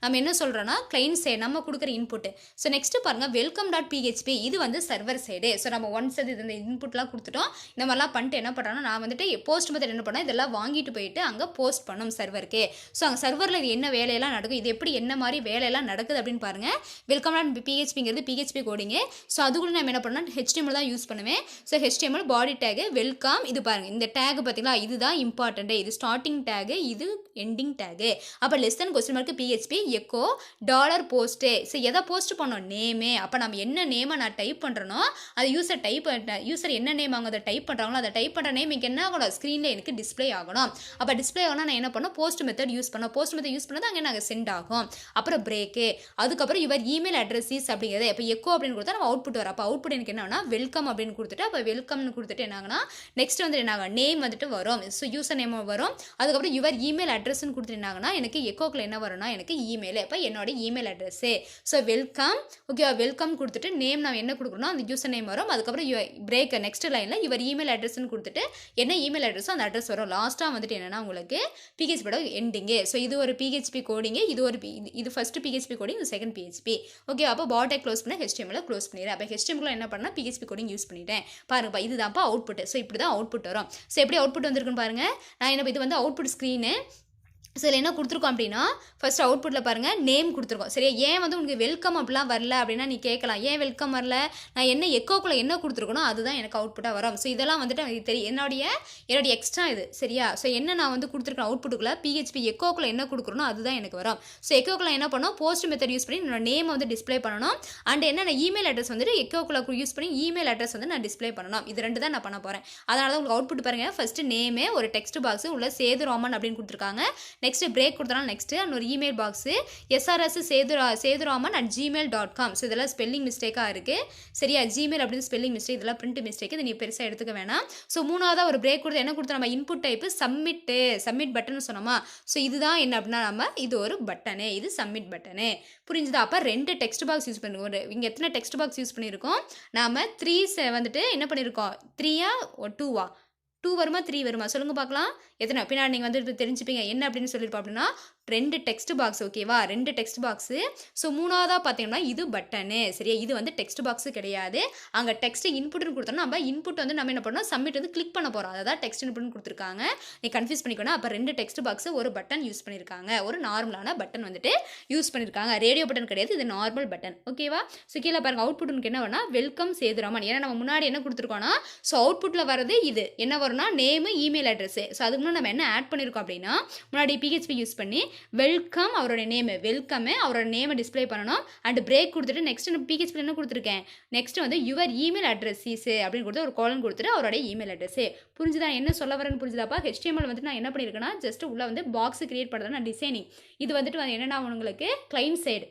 நம்ம என்ன சொல்கிறோன்னா கிளைண்ட் சைடு நம்ம கொடுக்குற இன்புட்டு. ஸோ நெக்ஸ்ட்டு பாருங்கள் வெல்கம் டாட் பிஹெச்பி இது வந்து சர்வர் சைடு. ஸோ நம்ம ஒன்ஸ் அது இந்த இன்புட்லாம் கொடுத்துட்டோம். இந்த மாதிரிலாம் பண்ணிட்டு என்ன பண்ணுறோன்னா நான் வந்துட்டு போஸ்ட் மெத்தட் என்ன பண்ணேன் இதெல்லாம் வாங்கிட்டு போயிட்டு அங்கே போஸ்ட் பண்ணணும் சர்வருக்கு. ஸோ அங்கே சர்வரில் இது என்ன வேலையெல்லாம் நடக்கும், இது எப்படி என்ன மாதிரி வேலையெல்லாம் நடக்குது அப்படின்னு பாருங்கள். வெல்கம் டாட் பிஹெச்பிங்கிறது பிஹெச்பி கோடிங்கு. ஸோ அதுக்குள்ள நம்ம என்ன பண்ணால் ஹெச்டிஎம்எல் தான் யூஸ் பண்ணுவேன். So HTML body tag welcome இது பாருங்கள். இந்த டேக் பார்த்தீங்களா இதுதான் இம்பார்ட்டண்ட்டு. இது ஸ்டார்டிங் டேகு, இது எண்டிங் டேகு. அப்போ less than question mark PHP echo dollar post. So எதை போஸ்ட் பண்ணோம் நேமே. அப்போ நம்ம என்ன நேமை நான் டைப் பண்ணுறனோ அது யூசர் என்ன நேம் அவங்க அதை டைப் பண்ணுறாங்களோ அதை டைப் பண்ணுற நேம் இங்கே என்ன ஆகணும் ஸ்க்ரீனில் எனக்கு டிஸ்பிளே ஆகணும். அப்போ டிஸ்பிளே ஆகணும் நான் என்ன பண்ணோம் போஸ்ட் மெத்தட் யூஸ் பண்ணோம். போஸ்ட் மெத்தட் யூஸ் பண்ணது அங்கே நாங்கள் சென்ட் ஆகும். அப்புறம் பிரேக்கு. அதுக்கப்புறம் இவர் இமெயில் அட்ரஸ் இஸ் அப்படிங்கிறது. இப்போ எக்கோ அப்படின்னு கொடுத்தா நம்ம அவுட்புட் வரும். அப்போ அவுட்புட் எனக்கு என்னன்னா வெல்கம் அப்படின்னு கொடுத்துட்டு அப்போ வெல்கம்னு கொடுத்துட்டு என்னாங்கன்னா நெக்ஸ்ட் வந்து என்ன நேம் வந்துட்டு வரும். ஸோ யூசர் நேம் வரும். அதுக்கப்புறம் யுவர் இமெயில் அட்ரஸ்ன்னு கொடுத்துட்டு என்னாங்கன்னா எனக்கு எக்கோக்கில் என்ன வரும்னா எனக்கு இமெயில். அப்போ என்னோட இமெயில் அட்ரஸ்ஸு. ஸோ வெல்கம் ஓகேவா வெல்கம் கொடுத்துட்டு நேம் நான் என்ன கொடுக்குறோன்னா அந்த யூசர் நேம் வரும். அதுக்கப்புறம் பிரேக் நெக்ஸ்ட் லைனில் யுவர் இமெயில் அட்ரஸ்ன்னு கொடுத்துட்டு என்ன இமெயில் அட்ரஸோ அந்த அட்ரஸ் வரும். லாஸ்ட்டாக வந்துட்டு என்னன்னா உங்களுக்கு பிஹெச்பியோட எண்டிங்கு. ஸோ இது ஒரு பிஹெச்பி கோடிங்கு. இது ஃபர்ஸ்ட் பிஹெச்பி கோடிங், இது செகண்ட் பிஹெச்பி. ஓகே அப்போ பாட்டை க்ளோஸ் பண்ண ஹெச்டிஎம்எல் க்ளோஸ் பண்ணிடுறேன். அப்போ ஹெச்டிஎம்எல் என்ன பண்ணால் பிஹெச்பி கோடிங் யூஸ் பண்ணிட்டேன். பாருங்கப்பா இதுதான்ப்பா அவுட்புட். ஸோ இப்படி தான் அவுட்புட் வரும். ஸோ எப்படி அவுட்புட் வந்திருக்குன்னு பாருங்கள். நான் என்ன இது வந்து அவுட்புட் ஸ்க்ரீனு. ஸோ இதில் என்ன கொடுத்துருக்கோம் அப்படின்னா ஃபர்ஸ்ட் அவுட்புட்டில் பாருங்கள் நேம் கொடுத்துருக்கோம். சரியா? ஏன் வந்து உங்களுக்கு வெல்கம் அப்படிலாம் வரல அப்படின்னா நீ கேட்கலாம் ஏன் வெல்கம் வரல, நான் என்ன எக்கோக்குள்ளே என்ன கொடுத்துருக்கணும் அதுதான் எனக்கு அவுட்புட்டாக வரும். ஸோ இதெல்லாம் வந்துட்டு எனக்கு தெரியும் என்னுடைய எக்ஸ்ட்ரா இது. சரியா? ஸோ என்ன நான் வந்து கொடுத்துருக்கேன் அவுட்புட்டுக்குள்ளே பிஹெச்பி எக்கோக்குள்ளே என்ன கொடுக்குறனோ அதுதான் எனக்கு வரும். ஸோ எக்கோக்குள்ளே என்ன பண்ணணும் போஸ்ட் மெத்தட் யூஸ் பண்ணி என்னோட நேம் வந்து டிஸ்பிளே பண்ணணும். அண்ட் என்ன நான் இமெயில் அட்ரஸ் வந்துட்டு எக்கோக்குள்ளே யூஸ் பண்ணி இமெயில் அட்ரஸ் வந்து நான் டிஸ்பிளே பண்ணணும். இது ரெண்டு தான் நான் பண்ண போகிறேன். அதனால தான் உங்களுக்கு அவுட்புட் பாருங்கள். ஃபஸ்ட்டு நேமே ஒரு டெக்ஸ்ட் பாக்ஸ் உள்ள சேதுராமன் அப்படின்னு கொடுத்துருக்காங்க. நெக்ஸ்ட் பிரேக் கொடுத்தனால நெக்ஸ்ட் ஒரு இமெயில் பாக்ஸு srs.seduraman@gmail.com. ஸோ இதெல்லாம் ஸ்பெல்லிங் மிஸ்டேக்காக இருக்குது. சரியா? ஜிமெயில் அப்படின்னு ஸ்பெல்லிங் மிஸ்டேக், இதெல்லாம் பிரிண்ட் மிஸ்டேக். இது நீ பெருசாக எடுத்துக்க வேணாம். ஸோ மூணாவதாக ஒரு பிரேக் கொடுத்து என்ன கொடுத்தா நம்ம இன்புட் டைப்பு சப்மிட் பட்டன் சொன்னோமா. ஸோ இதுதான் என்ன அப்படின்னா நம்ம இது ஒரு பட்டனு, இது சப்மிட் பட்டனு. புரிஞ்சுதா? அப்போ ரெண்டு டெக்ஸ்ட் பாக்ஸ் யூஸ் பண்ணிருக்கோம். இங்கே எத்தனை டெக்ஸ்ட் பாக்ஸ் யூஸ் பண்ணியிருக்கோம் நாம் 3 வந்துட்டு என்ன பண்ணியிருக்கோம் 3ஆ 2வா 2 வருமா 3 வருமா சொல்லுங்கள் பார்க்கலாம். எத்தனை பின்னாடி நீங்கள் வந்து தெரிஞ்சுப்பீங்க என்ன அப்படின்னு சொல்லியிருப்போம் அப்படின்னா 2 டெக்ஸ்ட் பாக்ஸ். ஓகேவா? 2 டெக்ஸ்ட் பாக்ஸு. ஸோ மூணாவதாக பார்த்தீங்கன்னா இது பட்டனு. சரியா? இது வந்து டெக்ஸ்ட் பாக்ஸு கிடையாது. அங்கே டெக்ஸ்ட் இன்புட்னு கொடுத்தோம்னா நம்ம இன்புட் வந்து நம்ம என்ன பண்ணோம் சப்மிட் வந்து கிளிக் பண்ண போகிறோம். அதான் டெக்ஸ்ட் இன்புட்னு கொடுத்துருக்காங்க. நீ கன்ஃபியூஸ் பண்ணிக்கணும். அப்போ 2 டெக்ஸ்ட் பாக்ஸு ஒரு பட்டன் யூஸ் பண்ணியிருக்காங்க. ஒரு நார்மலான பட்டன் வந்துட்டு யூஸ் பண்ணியிருக்காங்க. ரேடியோ பட்டன் கிடையாது, இது நார்மல் பட்டன். ஓகேவா? ஸோ கீழே பாருங்கள் அவுட்புட்டுக்கு என்ன வேணா வெல்கம் சேதுராமன். ஏன்னா நம்ம முன்னாடி என்ன கொடுத்துருக்கோன்னா ஸோ அவுட்புட்டில் வரது இது என்ன வரும்னா நேமு இமெயில் அட்ரஸு. ஸோ அதுக்கு முன்னாடி நம்ம என்ன ஆட் பண்ணியிருக்கோம் அப்படின்னா முன்னாடி பிஹெச்பி யூஸ் பண்ணி வெல்கம் அவரோட நேமு வெல்கமே அவரோட நேமை டிஸ்பிளே பண்ணணும். அண்ட் பிரேக் கொடுத்துட்டு நெக்ஸ்ட் பிஹெச்பி என்ன கொடுத்துருக்கேன் நெக்ஸ்ட் வந்து யுவர் இமெயில் அட்ரஸ் இஸ் அப்படின்னு கொடுத்து ஒரு கோலன் கொடுத்துட்டு அவரோட இமெயில் அட்ரஸ். புரிஞ்சுதா என்ன சொல்ல வரேன்னு புரிஞ்சுதாப்பா? ஹெச்டிஎம்எல் வந்துட்டு நான் என்ன பண்ணியிருக்கேன்னா ஜஸ்ட் உள்ள வந்து பாக்ஸ் கிரியேட் பண்ணுறது நான் டிசைனிங். இது வந்துட்டு என்னென்னா உங்களுக்கு கிளைண்ட் சைடு.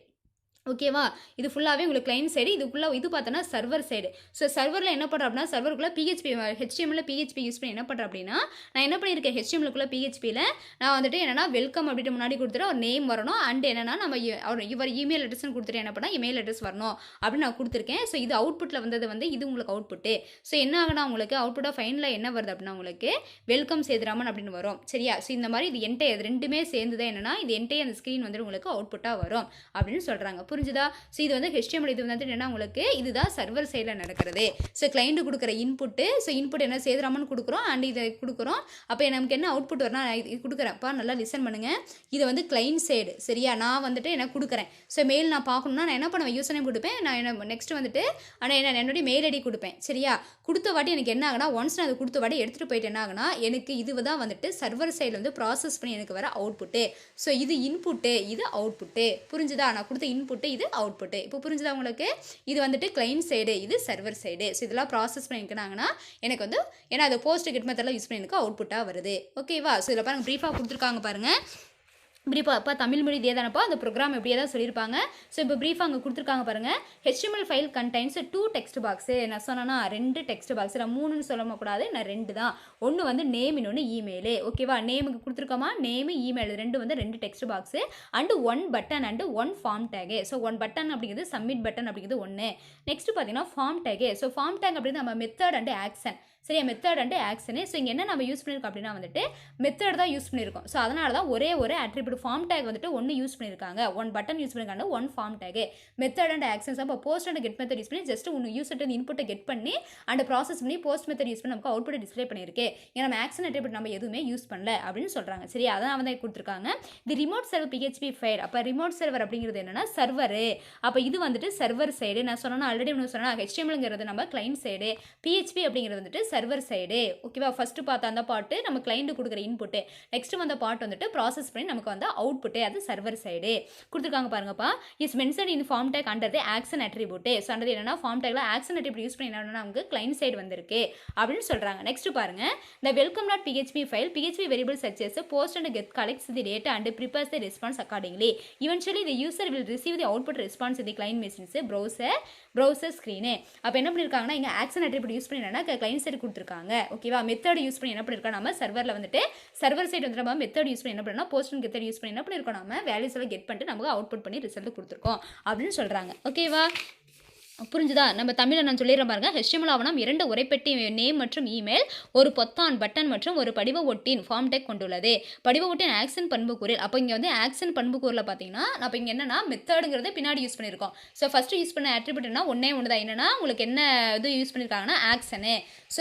ஓகேவா? இது ஃபுல்லாகவே உங்களுக்கு கிளைண்ட் சைடு. இதுக்குள்ளே இது பார்த்தோன்னா சர்வர் சைடு. ஸோ சர்வரில் என்ன பண்ணுறோம் அப்படின்னா சர்வருக்குள்ளே பிஹெச்பி ஹெச்டிஎம்எல் பிஹெச்பி யூஸ் பண்ணி என்ன பண்ணுறேன் அப்படின்னா நான் என்ன பண்ணியிருக்கேன் ஹெச்டிஎம்எல்குள்ளே பிஹெச்பியில் நான் வந்துட்டு என்னென்னா வெல்கம் அப்படின்ட்டு முன்னாடி கொடுத்துட்டு ஒரு நேம் வரணும். அண்ட் என்னென்னா நம்ம இவர் இமெயில் அட்ரஸ்ன்னு கொடுத்துட்டு என்ன பண்ணால் இமெயில் அட்ரஸ் வரணும் அப்படின்னு நான் கொடுத்துருக்கேன். ஸோ இது அவுட்புட்டில் வந்தது வந்து இது உங்களுக்கு அவுட்புட்டு. ஸோ என்ன ஆகுனா உங்களுக்கு அவுட்புட்டாக ஃபைனலில் என்ன வருது அப்படின்னா உங்களுக்கு வெல்கம் சேதுராமன் அப்படின்னு வரும். சரியா? ஸோ இந்த மாதிரி இது என்டே அது ரெண்டுமே சேர்ந்து தான் என்னென்னா இது என்டே அந்த ஸ்க்ரீன் வந்துட்டு உங்களுக்கு அவுட்புட்டாக வரும் அப்படின்னு சொல்கிறாங்க. புரிஞ்சுதா? ஸோ இது வந்து HTML இது வந்து என்னன்னா உங்களுக்கு இதுதான் சர்வர் சைடில் நடக்கிறது. ஸோ கிளைண்ட் கொடுக்குற இன்புட்டு. ஸோ இன்புட் என்ன சேதுராமன் கொடுக்குறோம் அண்ட் இதை கொடுக்குறோம். அப்போ நமக்கு என்ன அவுட்புட் வரணும் இது கொடுக்குறேன்ப்பா நல்லா லிசன் பண்ணுங்கள். இதை வந்து கிளைண்ட் சைடு. சரியா? நான் வந்துட்டு என்ன கொடுக்குறேன். ஸோ மெயில் நான் பார்க்கணுன்னா நான் என்ன பண்ணுவேன் யூசர் நேம் கொடுப்பேன். நான் என்ன நெக்ஸ்ட் வந்துட்டு ஆனால் என்னுடைய மெயில் ஐடி கொடுப்பேன். சரியா? கொடுத்த வாட்டி எனக்கு என்ன ஆகுனா ஒன்ஸ் நான் அதை கொடுத்த வாட்டி எடுத்துகிட்டு போயிட்டு என்ன ஆகுனா எனக்கு இது தான் வந்துட்டு சர்வர் சைடில் வந்து ப்ராசஸ் பண்ணி எனக்கு வர அவுட்புட்டு. ஸோ இது இன்புட்டு இது அவுட்புட்டு. புரிஞ்சுதா? நான் கொடுத்த இன்புட்டு இது அவுட்புட்டு. இப்போ புரிஞ்சுதா உங்களுக்கு? இது வந்துட்டு கிளைண்ட் சைடு இது சர்வர் சைடு. ஸோ இதெல்லாம் ப்ராசஸ் பண்ணியிருக்காங்கன்னா எனக்கு வந்து ஏன்னா அதை போஸ்ட் கெட் மெத்தடில் யூஸ் பண்ணி எனக்கு அவுட்புட்டாக வருது. ஓகேவா? ஸோ இதில் பாருங்கள் ப்ரீஃபாக கொடுத்துருக்காங்க பாருங்கள். ப்ரீஃபாக தமிழ் மொழி இதே தானப்பா அந்த ப்ரோக்ராம் எப்படியே தான் சொல்லியிருப்பாங்க. ஸோ இப்போ ப்ரீஃபாக அங்கே கொடுத்துருக்காங்க பாருங்கள். HTML file contains 2 text box. நான் சொன்னேன்னா 2 டெக்ஸ்ட் பாக்ஸ். நான் 3ன்னு சொல்லக்கூடாது, நான் 2 தான். ஒன்று வந்து நேம், இன்னொன்று இமெயிலு. ஓகேவா? நேமுக்கு கொடுத்துருக்கோமா, நேமு இமெயில் 2 வந்து 2 text box and 1 button and 1 form tag. So 1 button அப்படிங்கிறது சப்மிட் பட்டன் அப்படிங்கிறது 1. நெக்ஸ்ட் பார்த்தீங்கன்னா form tag. So form tag அப்படிங்கிறது நம்ம மெத்தட் அண்டு ஆக்ஷன். சரியா? Method and action. ஸோ இங்கே என்ன நம்ம யூஸ் பண்ணியிருக்கோம் அப்படின்னா வந்துட்டு மெத்தட் தான் யூஸ் பண்ணியிருக்கோம். ஸோ அதனால தான் ஒரே ஒரு அட்ரிபியூட் ஃபார்ம் டேக் வந்துட்டு 1 யூஸ் பண்ணியிருக்காங்க, 1 பட்டன் யூஸ் பண்ணியிருக்காங்க, 1 form tag. Method and actions அப்போ post and get method use பண்ணி ஜஸ்ட் ஒன்று யூசர் இன்புட்டை கெட் பண்ணி அண்ட் ப்ராசஸ் பண்ணி போஸ்ட் மெத்தட் யூஸ் பண்ணி நமக்கு அவுட்புட் டிஸ்பிளே பண்ணியிருக்கு. ஏன்னா நம்ம ஆக்ஷன் அட்ரிபியூட் நம்ம எதுவுமே யூஸ் பண்ணல அப்படின்னு சொல்கிறாங்க. சரியா? அதான் வந்து கொடுத்துருக்காங்க. இது ரிமோட் சர்வர் PHP ஃபைல். அப்போ ரிமோட் சர்வர் அப்படிங்கிறது என்னன்னா சர்வரு. அப்போ இது வந்துட்டு சர்வர் சைடு. நான் சொன்னேன்னா ஆல்ரெடி ஒன்று சொன்னால் HTMLங்கிறது நம்ம கிளைண்ட் சைடு, PHP அப்படிங்கிறது வந்துட்டு சர்வர் சைடு. ஓகேவா? ஃபர்ஸ்ட் பார்த்த அந்த பாட்டு நம்ம கிளைண்ட் கொடுக்குற இன்புட்டு, நெக்ஸ்ட் வந்த பார்ட் வந்துட்டு ப்ராசஸ் பண்ணி நமக்கு வந்து அவுட்புட்டு, அது சர்வர் சைடு கொடுத்துருக்காங்க பாருங்கப்பா. Is mention in form tag under the action attribute. So under என்னன்னா ஃபார்ம் டேக்ல ஆக்ஷன் அட்ரிபியூட் யூஸ் பண்ணி என்னன்னா நமக்கு கிளைண்ட் சைடு வந்திருக்கு அப்படின்னு சொல்றாங்க. நெக்ஸ்ட் பாருங்க, the welcome.php file PHP variable such as post and get collects the data and prepares the response accordingly. Eventually the user will receive the output response in the client machines browser screen. அப்போ என்ன பண்ணிருக்காங்கன்னா இங்க action attribute use பண்ணி என்னன்னா client side கொடுத்துருக்காங்க. ஓகேவா? Method use பண்ணி என்ன பண்ணிருக்கோம், நம்ம சர்வரில் வந்துட்டு சர்வர் சைடு வந்து நம்ம மெத்தட் யூஸ் பண்ணி என்ன பண்ணோம்னா போஸ்ட் அண்ட் கெட் யூஸ் பண்ணி என்ன பண்ணிருக்கோம், நம்ம வேல்யூஸ் எல்லாம் கெட் பண்ணிட்டு நமக்கு அவுட்புட் பண்ணி ரிசல்ட் கொடுத்துருக்கோம் அப்படின்னு சொல்றாங்க. ஓகேவா? புரிஞ்சுதா? நம்ம தமிழில் நான் சொல்லிடுறேன் பாருங்க. HTML ஆவணம் 2 உரைப்பெட்டி நேம் மற்றும் இமெயில், ஒரு பொத்தான் பட்டன் மற்றும் ஒரு படிவ ஒட்டின் ஃபார்ம் டேக் கொண்டுள்ளது. படிவ ஒட்டின் ஆக்ஷன் பண்புக்கூறில். அப்போ இங்கே வந்து ஆக்ஷன் பண்புக்கூறில் பார்த்தீங்கன்னா அப்போ இங்கே என்னன்னா மெத்தடுங்கிறது பின்னாடி யூஸ் பண்ணியிருக்கோம். ஸோ ஃபர்ஸ்ட் யூஸ் பண்ண அட்ரிபியூட்னா ஒன்றே ஒன்று தான். என்னன்னா உங்களுக்கு என்ன இது யூஸ் பண்ணியிருக்காங்கன்னா ஆக்ஷனு. ஸோ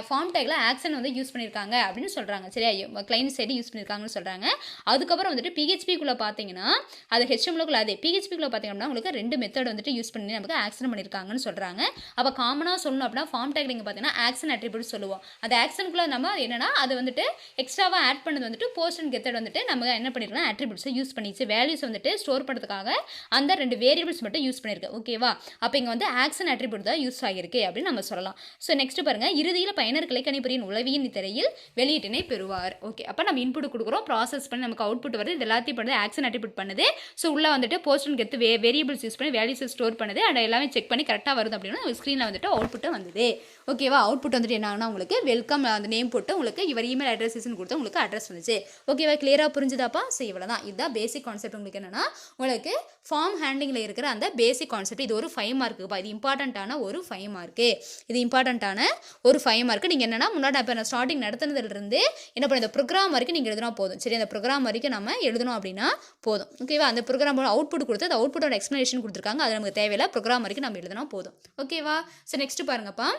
ஃபார்ம் டேக்கில் ஆக்ஷன் வந்து யூஸ் பண்ணியிருக்காங்க அப்படின்னு சொல்கிறாங்க. சரியா? கிளைண்ட் சைடு யூஸ் பண்ணியிருக்காங்கன்னு சொல்கிறாங்க. அதுக்கப்புறம் வந்துட்டு PHPக்குள்ளே பார்த்தீங்கன்னா அது HTMLக்குள்ள அதே PHPக்குள்ளே பார்த்தீங்கன்னா உங்களுக்கு 2 மெத்தட் வந்துட்டு யூஸ் பண்ணி நமக்கு ஆக்ஷன் பண்ணிருக்காங்கன்னு சொல்றாங்க. அப்ப காமனா சொல்லணும் அப்படின்னா ஃபார்ம் டேக் நீங்க பாத்தீங்கன்னா ஆக்ஷன் அட்ரிபியூட் சொல்லுவோம். அந்த ஆக்ஷனுக்குள்ள நம்ம என்னன்னா அது வந்துட்டு எக்ஸ்ட்ராவா ஆட் பண்ணது வந்துட்டு போஸ்ட் அண்ட் கெட் வந்துட்டு நம்ம என்ன பண்ணிருக்கோம், அட்ரிபியூட்ஸ் யூஸ் பண்ணிச்சு வேல்யூஸ் வந்துட்டு ஸ்டோர் பண்றதுக்காக அந்த 2 வேரியபிள்ஸ் மட்டும் யூஸ் பண்ணிருக்கு. ஓகேவா? அப்ப இங்க வந்து ஆக்ஷன் அட்ரிபியூட் தான் யூஸ் ஆகிருக்கு அப்படின்னு நம்ம சொல்லலாம். சோ நெக்ஸ்ட் பாருங்க, இறுதியில் பயனர் கிளைக்கணிப்பொறியின் உளவியின் திரையில் வெளியீட்டினை பெறுவார். ஓகே, அப்ப நம்ம இன்புட் கொடுக்குறோம், ப்ராசஸ் பண்ணி நமக்கு அவுட்புட் வருது. இது எல்லாத்தையும் பண்ணுது ஆக்ஷன் அட்ரிபியூட் பண்ணுது. சோ உள்ள வந்துட்டு post and get variables use பண்ணி வேல்யூஸ் ஸ்டோர் பண்ணுது. அண்ட் எல்லாமே செக் பண்ணி கரெக்டாக வருது அப்படின்னா ஸ்க்ரீனில் வந்துட்டு அவுட்புட்டு வந்தது. ஓகேவா? அவுட்புட் வந்துட்டு என்னன்னா உங்களுக்கு வெல்கம் அந்த நேம் போட்டு உங்களுக்கு இவர் இமெயில் அட்ரஸ் கொடுத்து உங்களுக்கு அட்ரஸ் வந்துச்சு. ஓகேவா? கிளியராக புரிஞ்சுதாப்பா? ஸோ இவ்வளோ தான். இதுதான் பேசிக் கான்செப்ட். உங்களுக்கு என்னன்னா உங்களுக்கு ஃபார்ம் ஹேண்டிங்கில் இருக்கிற அந்த பேசிக் கான்செப்ட். இது ஒரு 5 மார்க்குப்பா. இது இம்பார்ட்டண்ட்டான ஒரு 5 மார்க்கு. இது இம்பார்ட்டண்ட்டான ஒரு 5 மார்க்கு. நீங்கள் என்னன்னா முன்னாடி இப்போ நான் ஸ்டார்டிங் நடத்துனதுலேருந்து என்ன பண்ண இந்த ப்ரோக்ராம் வரைக்கும் நீங்கள் எழுதினா போதும். சரி, அந்த ப்ரோக்ராம் வரைக்கும் நம்ம எழுதணும் அப்படின்னா போதும். ஓகேவா? அந்த ப்ரோக்ராம் அவுட்புட் கொடுத்து அந்த அவுட்புட்டோட எக்ஸ்ப்ளனேஷன் கொடுத்துருக்காங்க. அது நமக்கு தேவையில்லை. ப்ரோக்ராம் வரைக்கும் நம்ம எழுதினா போதும். ஓகேவா? ஸோ நெக்ஸ்ட் பாருங்கப்பா.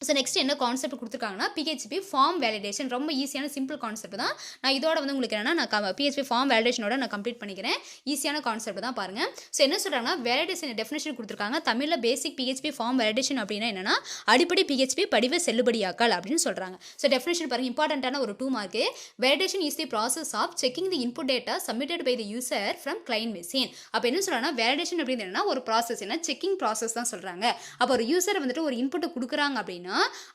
ஸோ நெக்ஸ்ட் என்ன கான்செப்ட் கொடுத்துருக்காங்கன்னா PHP ஃபார்ம் வேலிடேஷன். ரொம்ப ஈஸியான சிம்பிள் கான்செப்ட் தான். நான் இதோட வந்து உங்களுக்கு என்னன்னா நான் PHP ஃபார்ம் வேலிடேஷனோட நான் கம்ப்ளீட் பண்ணிக்கிறேன். ஈஸியான கான்செப்ட் தான் பாருங்க. ஸோ என்ன சொல்றாங்கன்னா வேலிடேஷன் டெஃபினேஷன் கொடுத்துருக்காங்க. தமிழில் பேசிக் PHP ஃபார்ம் வேலிடேஷன் அப்படின்னா என்னன்னா அடிப்படை PHP படிவ செல்லுபடியாக்கல் அப்படின்னு சொல்றாங்க. ஸோ டெஃபினேஷன் பாருங்க, இம்பார்ட்டன்ட்டான ஒரு 2 mark. Validation is the process of checking the input data submitted by the user from client machine. அப்போ என்ன சொல்றாங்கன்னா வேலிடேஷன் அப்படின்னு என்னன்னா ஒரு ப்ராசஸ், என்ன செக்கிங் ப்ராசஸ் தான் சொல்றாங்க. அப்போ ஒரு யூசர் வந்துட்டு ஒரு இன்புட் கொடுக்குறாங்க அப்படின்னா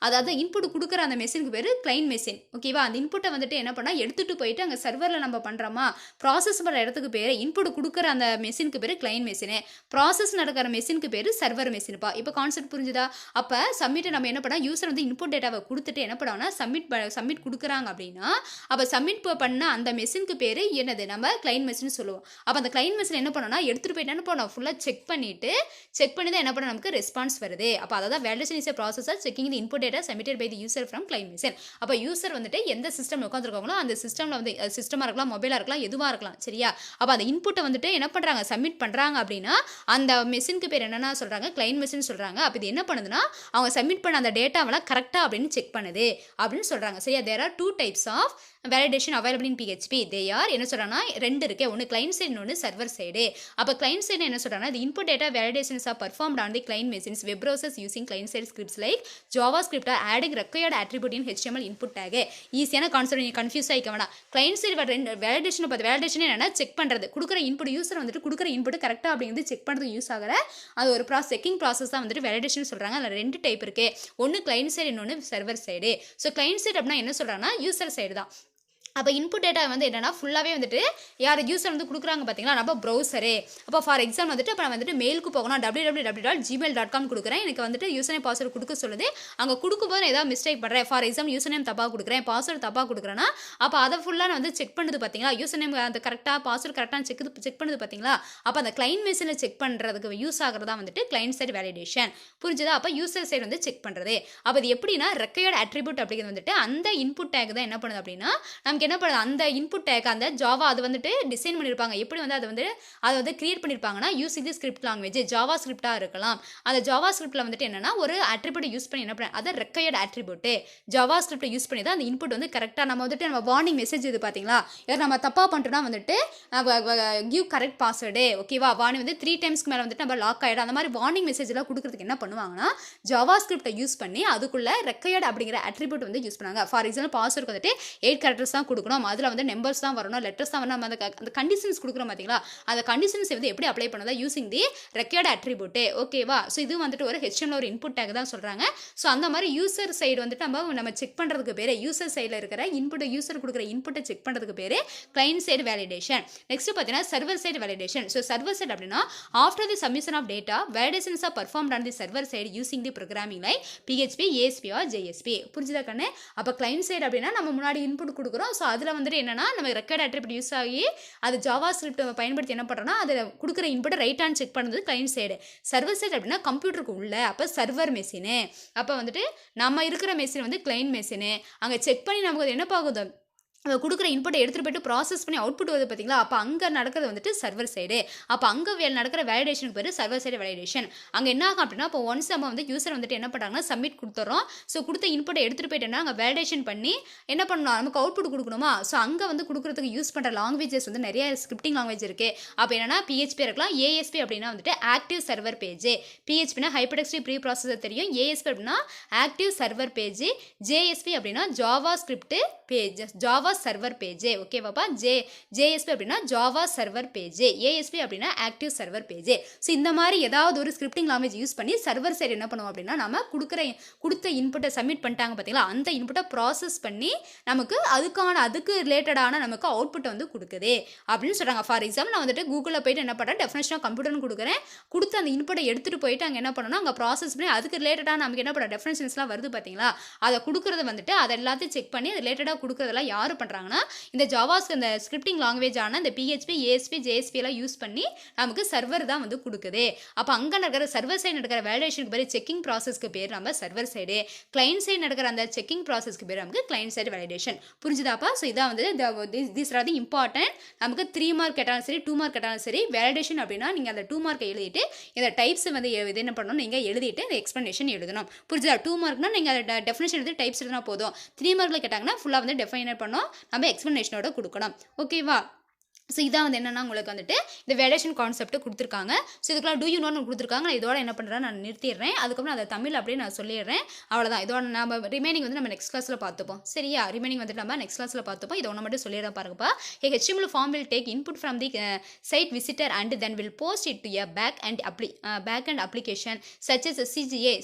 அதாவது இன்புட் கொடுக்குற அந்த மெஷினுக்கு பேர் கிளைண்ட் மெஷின். ஓகேவா? அந்த இன்புட்டை வந்துட்டு என்ன பண்ணா எடுத்துட்டு போயிட்டு அங்கே சர்வரில் நம்ம பண்ணுறோமா ப்ராசஸ் பண்ணுற இடத்துக்கு பேர் இன்புட் கொடுக்குற அந்த மெஷினுக்கு பேர் கிளைண்ட் மெஷினு. ப்ராசஸ் நடக்கிற மெஷினுக்கு பேர் சர்வர் மெஷினுப்பா. இப்போ கான்செப்ட் புரிஞ்சுதா? அப்போ சப்மிட்டை நம்ம என்ன பண்ணா யூசர் வந்து இன்புட் டேட்டாவை கொடுத்துட்டு என்ன பண்ணோம்னா சப்மிட் கொடுக்குறாங்க அப்படின்னா அப்போ சப்மிட் பண்ண அந்த மெஷினுக்கு பேர் என்னது, நம்ம கிளைண்ட் மெஷின் சொல்லுவோம். அப்போ அந்த கிளைண்ட் மெஷின் என்ன பண்ணோம்னா எடுத்துட்டு போயிட்டு என்ன பண்ணோம் ஃபுல்லாக செக் பண்ணி தான் என்ன பண்ண நமக்கு ரெஸ்பான்ஸ் வருது. அப்போ அதாவது validation is a process of checking the input data submitted by the user from client machine. அப்ப யூசர் வந்துட்டு எந்த சிஸ்டம் உட்கார்ந்திருக்காங்களோ அந்த சிஸ்டம்ல வந்து சிஸ்டமா இருக்கலாம், மொபைலா இருக்கலாம், எதுவா இருக்கலாம். சரியா? அப்ப அந்த இன்புட்டை வந்துட்டு என்ன பண்றாங்க, சப்மிட் பண்றாங்க அப்படின்னா அந்த மெஷினுக்கு பேர் என்னன்னா சொல்றாங்க, கிளைண்ட் மெஷின் சொல்றாங்க. அப்ப இது என்ன பண்ணுதுன்னா அவங்க சப்மிட் பண்ண அந்த டேட்டாவெல்லாம் கரெக்டா அப்படின்னு செக் பண்ணுது அப்படின்னு சொல்றாங்க. சரியா? there are 2 types of validation available in PHP. they are என்ன சொல்றாங்கன்னா 2 இருக்கு. ஒன்னு client side, இன்னொன்னு server side. அப்ப client side என்ன சொல்றாங்கன்னா the input data validations are performed on the client machines web browsers using client side scripts like JavaScript are adding required attribute in HTML input tag. ஈஸியான concept, நீங்க confuse ஆயிக்க வேண்டாம். Client side validation பார்த்து validation என்னன்னா check பண்றது, கொடுக்குற input user வந்துட்டு கொடுக்குற input கரெக்டா அப்படிங்கிறது செக் பண்றதுக்கு யூஸ் ஆகிற அது ஒரு செக்கிங் ப்ராசஸ் தான் வந்துட்டு வேலிடேஷன் சொல்றாங்க. அதுல 2 டைப் இருக்கு. ஒன்னு கிளைண்ட் சைடு, இன்னொன்னு server side. So client side அப்படின்னா என்ன சொல்றாங்கன்னா யூசர் சைடு தான். அப்போ இன்புட் டேட்டா வந்து என்னன்னா ஃபுல்லாகவே வந்துட்டு யார் யூஸர் வந்து கொடுக்குறாங்க பார்த்தீங்களா, நம்ம ப்ரௌசரு. அப்போ ஃபார் எக்ஸாம்பிள் வந்துட்டு இப்போ நான் வந்துட்டு மெயிலுக்கு போகணும் www.gmail.com கொடுக்குறேன். எனக்கு வந்துட்டு யூசர் நேம் பாஸ்வேர்டு கொடுக்க சொல்லுது. அங்கே கொடுக்கும்போது நான் ஏதாவது மிஸ்டேக் பண்ணுறேன், ஃபார் எக்ஸாம்பிள் யூசர் நேம் தப்பாக கொடுக்குறேன், பாஸ்வேர்டு தப்பாக கொடுக்குறேன்னா, அப்போ அதை ஃபுல்லாக நான் வந்து செக் பண்ணுது பார்த்தீங்களா, யூசர் நேம் அந்த கரெக்டாக பாஸ்வேர்டு கரெக்டாக செக் பண்ணுது பார்த்தீங்களா. அப்போ அந்த கிளைண்ட் மெஷினில் செக் பண்ணுறதுக்கு யூஸ் ஆகிறதா வந்துட்டு கிளைண்ட் சைடு வேலிடேஷன். புரிஞ்சுதா? அப்போ யூசர் சைடு வந்து செக் பண்ணுறது. அப்போ இது எப்படின்னா ரெக்கையர்ட் அட்ரிபியூட் அப்படிங்கிறது வந்துட்டு அந்த இன்புட் டேக் தான் என்ன பண்ணுது அப்படின்னா, நமக்கு என்ன பண்ணுது, அந்த இன்புட் டேக் அந்த ஜாவா அது வந்துட்டு டிசைன் பண்ணியிருப்பாங்க. எப்படி வந்து அதை வந்து கிரியேட் பண்ணியிருப்பாங்கன்னா, using the script language Java ஸ்கிரிப்டாக இருக்கலாம். அந்த ஜாவா ஸ்கிரிப்டில் வந்துட்டு என்னன்னா ஒரு அட்ரிபியூட் யூஸ் பண்ணி என்ன பண்ண, அதை ரெக்கையர்ட் அட்ரிபியூட் ஜாவா ஸ்கிரிப்டை யூஸ் பண்ணி தான் அந்த இன்புட் வந்து கரெக்டாக நம்ம வார்னிங் மெசேஜ் இது பார்த்தீங்களா, யார் நம்ம தப்பாக பண்ணிட்டோம்னா வந்துட்டு கிவ் கரெக்ட் பாஸ்வேர்டு, ஓகேவா, வார்னிங் வந்து 3 டைம்ஸ்க்கு மேலே வந்துட்டு நம்ம லாக் ஆகிடும். அந்த மாதிரி வார்னிங் மெசேஜ் எல்லாம் கொடுக்குறதுக்கு என்ன பண்ணுவாங்கன்னா, ஜாவா ஸ்கிரிப்டை யூஸ் பண்ணி அதுக்குள்ள ரெக்கையர்ட் அப்படிங்கிற அட்ரிபியூட் வந்து யூஸ் பண்ணாங்க. ஃபார் எக்ஸாம்பிள் பாஸ்வேர்டு வந்துட்டு 8 கேரக்டர்ஸ் தான் கொடுக்கணும், அதில் வந்து நம்பர்ஸ் தான் வரணும், லெட்டர்ஸ் தான் வரணும். அந்த கண்டிஷன்ஸ் கொடுக்குறோம் பார்த்தீங்களா, அந்த கண்டிஷன்ஸ் வந்து எப்படி அப்ளை பண்ணதா யூசிங் தி ரெக்கையர்ட் அட்ரிபியூட், ஓகேவா. ஸோ இது வந்துட்டு ஒரு HTML ஒரு இன்புட் டேக் தான் சொல்கிறாங்க. ஸோ அந்த மாதிரி யூசர் சைடு வந்துட்டு நம்ம செக் பண்ணுறதுக்கு பேர், யூசர் சைடில் இருக்கிற இன்புட், யூசர் கொடுக்குற இன்புட்டை செக் பண்ணுறதுக்கு பேர் கிளைண்ட் சைடு வேலிடேஷன். நெக்ஸ்ட் பார்த்தீங்கன்னா server side validation. So server side அப்படின்னா after the submission of data validations are performed on the server side using the programming like PHP, ASP or JSP. புரிஞ்சுதா கண்ணு? அப்போ client side அப்படின்னா நம்ம முன்னாடி input கொடுக்குறோம். So அதில் வந்துட்டு என்னன்னா நம்ம ரெக்கார்ட் அட்ரிபியூட் யூஸ் ஆகி அது ஜாவா ஸ்கிரிப்ட் பயன்படுத்தி என்ன பண்ணுறோம்னா அதில் கொடுக்குற இன்புட்டை ரைட் ஹேண்ட் செக் பண்ணுறது கிளைண்ட் சைடு. சர்வர் சைடு அப்படின்னா கம்ப்யூட்டருக்கு உள்ள, அப்போ சர்வர் மெஷினு. அப்போ வந்துட்டு நம்ம இருக்கிற மெஷின் வந்து கிளைண்ட் மெஷினு. அங்கே செக் பண்ணி நமக்கு என்ன பார்க்குது, கொடுக்குற இன்புட்டை எடுத்துகிட்டு போய்ட்டு ப்ராசஸ் பண்ணி அவுட்புட் வருது பார்த்தீங்களா, அப்போ அங்கே நடக்கிறது வந்துட்டு சர்வர் சைடு. அப்போ அங்கே நடக்கிற வேலிடேஷனுக்கு பேர் சர்வர் சைடு வேலிடேஷன். அங்கே என்ன ஆகும் அப்படின்னா, இப்போ ஒன்ஸ் நம்ம வந்து யூசர் வந்துட்டு என்ன பண்ணுறாங்கன்னா சப்மிட் கொடுத்துறோம். ஸோ கொடுத்த இன்புட்டை எடுத்துகிட்டு போயிட்டோம்னா அங்கே வேலிடேஷன் பண்ணி என்ன பண்ணணும், நமக்கு அவுட்புட் கொடுக்கணுமா. ஸோ அங்கே வந்து கொடுக்குறதுக்கு யூஸ் பண்ணுற லாங்குவேஜஸ் வந்து நிறைய ஸ்கிரிப்டிங் லாங்குவேஜ் இருக்குது. அப்போ என்னன்னா PHP இருக்கலாம், ASP அப்படின்னா வந்துட்டு ஆக்டிவ் சர்வர் பேஜ், PHPனா ஹைப்பர்டெக்ஸ்ட் ப்ரீ ப்ராசஸர் தெரியும், ASP அப்படின்னா ஆக்டிவ் சர்வர் பேஜ், JSP அப்படின்னா Java script page, Java server page, ஓகேவாப்பா. JSP அப்படின்னா ஜாவா சர்வர் பேஜ், ASP அப்படின்னா ஆக்டிவ் சர்வர் பேஜ். ஸோ இந்த மாதிரி ஏதாவது ஒரு ஸ்கிரிப்டிங் லாங்குவேஜ் யூஸ் பண்ணி சர்வர் சைடு என்ன பண்ணுவோம் அப்படின்னா, நம்ம கொடுத்த இன்புட்டை சப்மிட் பண்ணிட்டாங்க பார்த்தீங்களா, அந்த இன்புட்டை ப்ராசஸ் பண்ணி நமக்கு அதுக்கு ரிலேட்டடான நமக்கு அவுட்புட்டை வந்து கொடுக்குது அப்படின்னு சொல்கிறாங்க. ஃபார் எக்ஸாம்பிள் நான் வந்துட்டு கூகுளில் போயிட்டு என்ன பண்ணுறேன், டெஃபினேஷன் ஆஃப் கம்ப்யூட்டர்னு கொடுக்குறேன், கொடுத்து அந்த இன்புட்டை எடுத்துகிட்டு போயிட்டு அங்கே என்ன பண்ணணும், அங்கே ப்ராசஸ் பண்ணி அதுக்கு ரிலேட்டடாக நமக்கு என்ன பண்ணுற டெஃபினேஷன்ஸ்லாம் வருது பார்த்தீங்களா, அதை கொடுக்குறது வந்துட்டு அதை எல்லாத்தையும் செக் பண்ணி அது ரிலேட்டடாக கொடுக்குறதெல்லாம் யார் பண்ணுறாங்கன்னா, இந்த ஜாவாஸ் இந்த ஸ்கிரிப்டிங் லாங்குவேஜான இந்த PHP, ASP, JSP எல்லாம் யூஸ் பண்ணி நமக்கு சர்வர் தான் வந்து கொடுக்குது. அப்போ அங்கே நடக்கிற சர்வர் சைடு நடக்கிற வேலிடேஷனுக்கு பேர் செக்கிங் ப்ராசஸ்க்கு பேர் நம்ம சர்வர் சைடு, கிளைண்ட் சைடு நடக்கிற அந்த செக்கிங் ப்ராசஸ்க்கு பேர் நமக்கு கிளைண்ட் சைடு வேலிடேஷன். புரிஞ்சுதாப்பா? ஸோ இதான் வந்து தீஸ் ஆர் தி இம்பார்ட்டன்ட். நமக்கு 3 மார்க் கேட்டாலும் சரி 2 மார்க் கேட்டாலும் சரி வேலிடேஷன் அப்படின்னா நீங்கள் அந்த 2 மார்க்கை எழுதிட்டு இந்த டைப்ஸ் வந்து இது என்ன பண்ணணும், நீங்கள் எழுதிட்டு இந்த எக்ஸ்ப்ளனேஷன் எழுதணும். புரிஞ்சுதா? 2 மார்க்னா நீங்கள் அதை டெஃபினேஷன் எழுதி டைப்ஸ் எழுதினா போதும். 3 மார்க்கில் கேட்டாங்கன்னா ஃபுல்லாக வந்து டெஃபைனர் பண்ணோம், நம்ம எக்ஸ்ப்ளனேஷனோட கொடுக்கணும். ஓகேவா? ஸோ இதான் வந்து என்னென்னா உங்களுக்கு வந்துட்டு இந்த வேலிடேஷன் கான்செப்ட் கொடுத்துருக்காங்க. ஸோ இதுக்கெல்லாம் டூ யூ நோன்னு கொடுத்துருக்காங்க. நான் இதோட என்ன பண்ணுறேன், நான் நிறுத்திடுறேன். அதுக்கப்புறம் அதை தமிழ் அப்படியே நான் சொல்லிடுறேன். அவ்வளோதான். இதோட நம்ம ரிமைனிங் வந்து நம்ம நெக்ஸ்ட் கிளாஸில் பார்த்துப்போம். சரியா? ரிமைனிங் வந்துட்டு நம்ம நெக்ஸ்ட் கிளாஸில் பார்த்துப்போம். இதை ஒன்று மட்டும் சொல்லிடுறேன் பாருங்கப்பா. HTML form will take input from the site visitor and then will post it to a back and application such as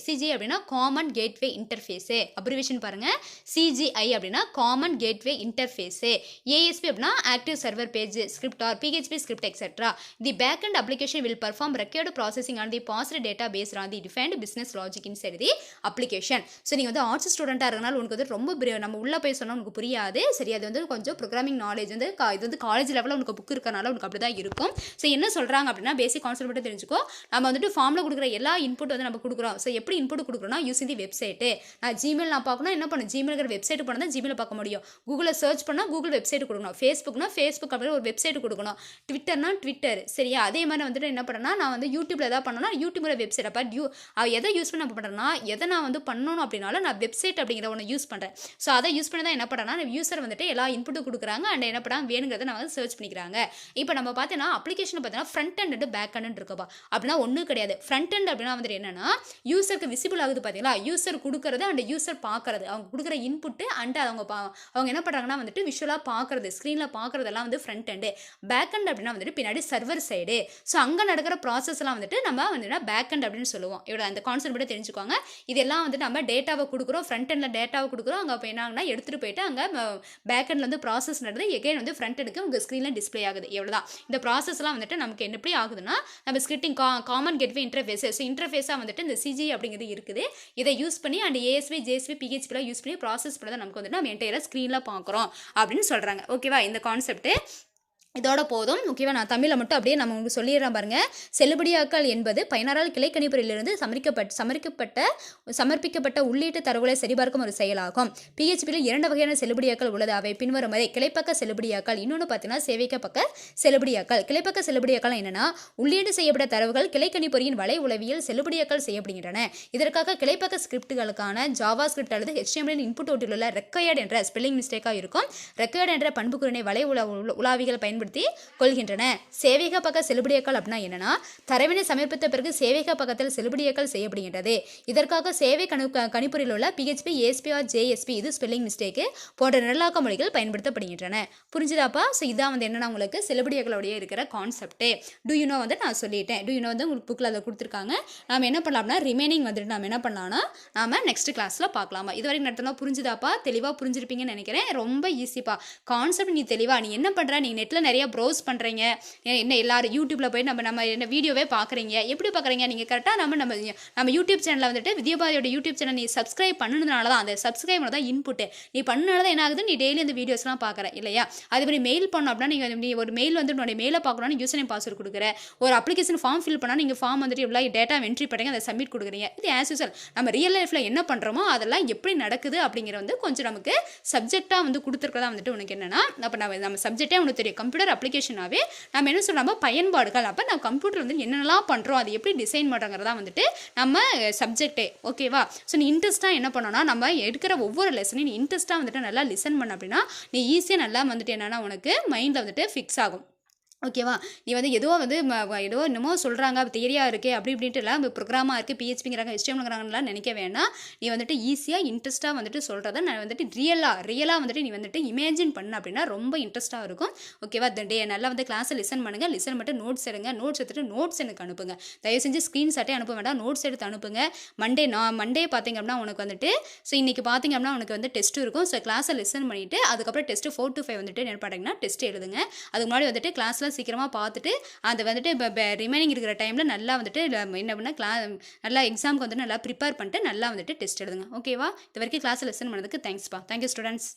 CGI அப்படின்னா காமன் கேட்வே இன்டர்ஃபேஸு, அப்ரிவேஷன் பாருங்கள். CGI அப்படின்னா காமன் கேட்வே இன்டர்ஃபேஸு, ASP அப்படின்னா active server page script or PHP script etc. The backend application will perform required processing on the parsed data based on the defined business logic inside the application. So நீங்கள் வந்து arts ஸ்டூடெண்ட்டாக இருக்கனால உனக்கு வந்து ரொம்ப நம்ம உள்ளே போய் சொன்னால் உனக்கு புரியாது. சரி, அது வந்து கொஞ்சம் ப்ரோக்ராமிங் நாலேஜ் வந்து இது வந்து காலேஜ் லெவலில் உனக்கு புக் இருக்கனால உனக்கு அப்படி தான் இருக்கும். ஸோ என்ன சொல்கிறாங்க அப்படின்னா பேசிக் கான்செப்ட் மட்டும் தெரிஞ்சுக்கோ. நம்ம வந்துட்டு ஃபார்மில் கொடுக்குற எல்லா இன்புட் வந்து நம்ம கொடுக்குறோம். ஸோ எப்படி இன்புட் கொடுக்குறோம்னா யூசிங் தி வெப்சைட்டு. நான் ஜிமெயில் நான் பார்க்கணும், என்ன பண்ணணும், ஜிமெயிலுங்கிற வெப்சைட் போனால் தான் ஜிமெயில் பார்க்க முடியும். கூகுளில் சர்ச் பண்ணால் கூகுள் வெப்சைட் கொடுக்கணும். ஃபேஸ்புக்னா ஃபேஸ்புக் அப்படின்னு ஒரு வெப்சைட் கொடுக்கணும். ட்விட்டர்னா ட்விட்டர். சரியா? அதே மாதிரி வந்துட்டு என்ன பண்ணுறேன்னா நான் வந்து யூடியூப்ல எதாவது பண்ணணும்னா யூடியூப்ல வெப்சைட். அப்போ எதை யூஸ் பண்ண பண்ணுறேன்னா எதை நான் வந்து பண்ணணும் அப்படின்னாலும் நான் வெப்சைட் அப்படிங்கிற ஒன்று யூஸ் பண்ணுறேன். ஸோ அதை யூஸ் பண்ணி தான் என்ன பண்ணுறேன்னா யூசர் வந்துட்டு எல்லா இன்புட்டும் கொடுக்குறாங்க அண்ட் என்ன பண்ணுறாங்க வேணுங்கிறத நான் வந்து சர்ச் பண்ணிக்கிறாங்க. இப்போ நம்ம பார்த்தீங்கன்னா அப்ளிகேஷன் பார்த்தீங்கன்னா ஃப்ரண்ட் அண்ட் பேக் அண்ட் இருக்குப்பா. அப்படின்னா ஒன்றும் கிடையாது. ஃப்ரண்ட் அண்ட் அப்படின்னா வந்துட்டு என்னன்னா யூசருக்கு விசிபிள் ஆகுது பார்த்தீங்களா, யூசர் கொடுக்குறது அண்ட் யூசர் பார்க்கறது, அவங்க கொடுக்குற இன்புட்டு அண்ட் அவங்க என்ன பண்ணுறாங்கன்னா வந்துட்டு விஷுவலாக பார்க்குறது, ஸ்க்ரீனில் பார்க்குறதெல்லாம் வந்து ஃப்ரண்ட் அண்ட். சைடு. பேக்கெண்ட் அப்படின்னா வந்துட்டு பின்னாடி சர்வர் சைடு. ஸோ அங்கே நடக்கிற ப்ராசஸ்லாம் வந்துட்டு நம்ம வந்துட்டு பேக்கெண்ட் அப்படின்னு சொல்லுவோம். இவ்வளோ அந்த கான்செப்ட் மட்டும் தெரிஞ்சுக்கோங்க. இதெல்லாம் வந்துட்டு நம்ம டேட்டாவை கொடுக்குறோம், ஃப்ரண்ட் எண்டில் டேட்டாவை கொடுக்குறோம். அங்கே இப்போ என்ன ஆகுனா எடுத்துகிட்டு போயிட்டு அங்கே பேக்கெண்டில் வந்து ப்ராசஸ் நடந்து எகைன் வந்து ஃப்ரண்ட் எண்டுக்கு உங்கள் ஸ்க்ரீனில் டிஸ்பிளே ஆகுது. எவ்வளோதான். இந்த ப்ராசஸ்லாம் வந்துட்டு நமக்கு எப்படி ஆகுதுன்னா நம்ம scripting common gateway interface. So இன்டர்ஃபேஸாக வந்துட்டு இந்த சிஜி அப்படிங்கிறது இருக்குது. இதை யூஸ் பண்ணி அண்ட் ஏஎஸ்பி ஜேஎஸ்பி பிஹெச்பிலாம் யூஸ் பண்ணி ப்ராசஸ் பண்ணி தான் நமக்கு வந்துட்டு நம்ம என்டையராக ஸ்க்ரீனில் பார்க்குறோம் அப்படின்னு சொல்கிறாங்க. ஓகேவா இந்த கான்செப்ட்டு இதோட போதும். ஓகேவா நான் தமிழில் மட்டும் அப்படியே நம்ம உங்களுக்கு சொல்லிடுறேன் பாருங்க. செல்லுபடியாக்கல் என்பது பயனரால் கிளை கணிப்பொறியிலிருந்து சமர்ப்பிக்கப்பட்ட உள்ளீட்டு தரவுகளை சரிபார்க்கும் ஒரு செயலாகும். பிஹெச்பியில் 2 வகையான செல்லுபடியாக்கல் உள்ளது. அவை பின்வரும் வரை கிளைப்பக்க செல்லுபடியாக்கல், இன்னொன்று பார்த்தீங்கன்னா சேவைக்க பக்க செல்லுபடியாக்கல். கிளைப்பக்க செல்லுபடியாக்கல் என்னன்னா உள்ளீடு செய்யப்பட்ட தரவுகள் கிளை கணிப்பொறியின் வலை உளவியல் செல்லுபடியாக்கல் செய்யப்படுகின்றன. இதற்காக கிளைப்பக்க ஸ்கிரிப்டுகளுக்கான ஜாவா ஸ்கிரிப்ட் அல்லது HTML இன்புட் ஓட்டில் உள்ள ரெக்வயர்ட் என்ற ஸ்பெல்லிங் மிஸ்டேக்காக இருக்கும். ரெக்வயர்ட் என்ற பண்புக்குறினை வலை உலாவிகள் பயன்படுத்தி கொள்கின்றன. சேவையக பக்க செல்லுபடியாக்கல் அப்படின்னா என்னன்னா தரவினை சமர்ப்பித்த பிறகு சேவையக பக்கத்தில் செல்லுபடியாக்கல் செய்யப்படுகின்றது. இதற்காக சேவை கணிப்பொறியில் உள்ள PHP, ASP or JSP இது ஸ்பெல்லிங் மிஸ்டேக் போன்ற நிரலாக்க மொழிகள் பயன்படுத்தப்படுகின்றன. புரிஞ்சுதாப்பா? ஸோ இதான் வந்து என்னன்னா உங்களுக்கு செல்லுபடியாக்கலோடைய இருக்கிற கான்செப்ட். டு யூ நோ வந்து நான் சொல்லிட்டேன். டு யூ நோ வந்து உங்களுக்கு புக்கில் அதை கொடுத்துருக்காங்க. நாம என்ன பண்ணலாம்னா ரிமைனிங் வந்துட்டு நம்ம என்ன பண்ணலாம்னா நாம நெக்ஸ்ட் கிளாஸில் பார்க்கலாமா. இது வரைக்கும் நடத்தினா புரிஞ்சுதாப்பா? தெளிவாக புரிஞ்சிருப்பீங்கன்னு நினைக்கிறேன். ரொம்ப ஈஸிப்பா கான்செப்ட். நீ தெளிவாக நீ என்ன பண்ணுற, நீ நெட்டில் நிறைய ப்ரௌஸ் பண்ணுறீங்க, என்ன எல்லாரும் யூடியூப்பில் போய் நம்ம என்ன வீடியோவே பார்க்குறீங்க. எப்படி பார்க்குறீங்க நீங்கள் கரெக்டாக நம்ம யூடியூப் சேனலில் வந்துட்டு வித்யாபாரதியோட யூடியூப் சேனல் நீ சப்ஸ்கிரைப் பண்ணதுனால தான், அந்த சப்ஸ்கிரைப் தான் இன்புட்டு. நீ பண்ணனால தான் என்ன ஆகுது, நீ டெய்லி அந்த வீடியோஸ்லாம் பார்க்குற இல்லையா. அதேமாதிரி மெயில் பண்ணோம் அப்படின்னா நீ ஒரு மெயில் வந்து உன்னுடைய மெயிலை பார்க்கணும்னு யூசர் நேம் பாஸ்வேர்ட் கொடுக்குற. ஒரு அப்ளிகேஷன் ஃபார்ம் ஃபில் பண்ணால் நீங்கள் ஃபார்ம் வந்துட்டு இவ்வளோ டேட்டா என்ட்ரி பண்ணுறீங்க, அதை சப்மிட் கொடுக்குறீங்க. இது ஆஸ் யூசுவல் நம்ம ரியல் லைஃப்பில் என்ன பண்ணுறோமோ அதெல்லாம் எப்படி நடக்குது அப்படிங்கிற வந்து கொஞ்சம் நமக்கு சப்ஜெக்டாக வந்து கொடுத்துருக்கதா வந்துட்டு உனக்கு என்னன்னா அப்போ நம்ம சப்ஜெக்டே உனக்கு தெரியும். கம்ப்யூட்டர் அப்ளிகேஷனாகவே நம்ம என்ன சொல்கிறோம் பயன்பாடுகள். அப்போ நம்ம கம்ப்யூட்டர் வந்து என்னென்னலாம் பண்ணுறோம், அது எப்படி டிசைன் பண்ணுறங்கிறதா வந்துட்டு நம்ம சப்ஜெக்டே. ஓகேவா? ஸோ நீ இன்ட்ரெஸ்ட்டாக என்ன பண்ணோன்னா நம்ம எடுக்கிற ஒவ்வொரு லெசனையும் நீ இன்ட்ரெஸ்ட்டாக வந்துட்டு நல்லா லிசன் பண்ண அப்படின்னா நீ ஈஸியாக நல்லா வந்துட்டு என்னென்னா உனக்கு மைண்டில் வந்துட்டு ஃபிக்ஸ் ஆகும். ஓகேவா? நீ வந்து ஏதோ வந்து ஏதோ என்னமோ சொல்கிறாங்க தியரியாக இருக்குது அப்படி இப்படின்ட்டு எல்லாம் ப்ரோக்ராமாக இருக்குது PHPங்கிறாங்க HTMLங்கிறாங்கலாம் நினைக்க வேண்டாம். நீ வந்துட்டு ஈஸியாக இன்ட்ரெஸ்ட்டாக வந்துட்டு சொல்கிறத நான் வந்துட்டு ரியலாக வந்துட்டு நீ வந்துட்டு இமேஜின் பண்ண அப்படின்னா ரொம்ப இன்ட்ரெஸ்ட்டாக இருக்கும். ஓகேவா? நல்லா வந்து கிளாஸை லிசன் பண்ணுங்கள். லிசன் மட்டும் நோட்ஸ் எடுங்க. நோட்ஸ் எடுத்துகிட்டு நோட்ஸ் எனக்கு அனுப்புங்க. தயவு செஞ்சு ஸ்க்ரீன்ஷாட்டே அனுப்ப வேண்டாம், நோட்ஸ் எடுத்து அனுப்புங்க. மண்டே பார்த்திங்க அப்படின்னா உனக்கு வந்துட்டு ஸோ இன்றைக்கி பார்த்திங்க அப்படின்னா உனக்கு வந்து டெஸ்ட் இருக்கும். ஸோ கிளாஸை லிசன் பண்ணிவிட்டு அதுக்கப்புறம் டெஸ்ட்டு 4 to 5 வந்துட்டு என்ன பார்த்தீங்கன்னா டெஸ்ட் எழுதுங்க. அதுக்கு முன்னாடி வந்துட்டு கிளாஸில் சீக்கிரமாக பார்த்துட்டு அதை வந்துட்டு இப்போ ரிமைனிங் இருக்கிற டைமில் நல்லா வந்துட்டு என்ன பண்ணால் நல்லா எக்ஸாமுக்கு வந்துட்டு நல்லா ப்ரிப்பேர் பண்ணிட்டு நல்லா வந்துட்டு டெஸ்ட் எழுதுங்க. ஓகேவா? இது வரைக்கும் கிளாஸில் லெசன் பண்ணதுக்கு தேங்க்ஸ்ப்பா. Thank you students.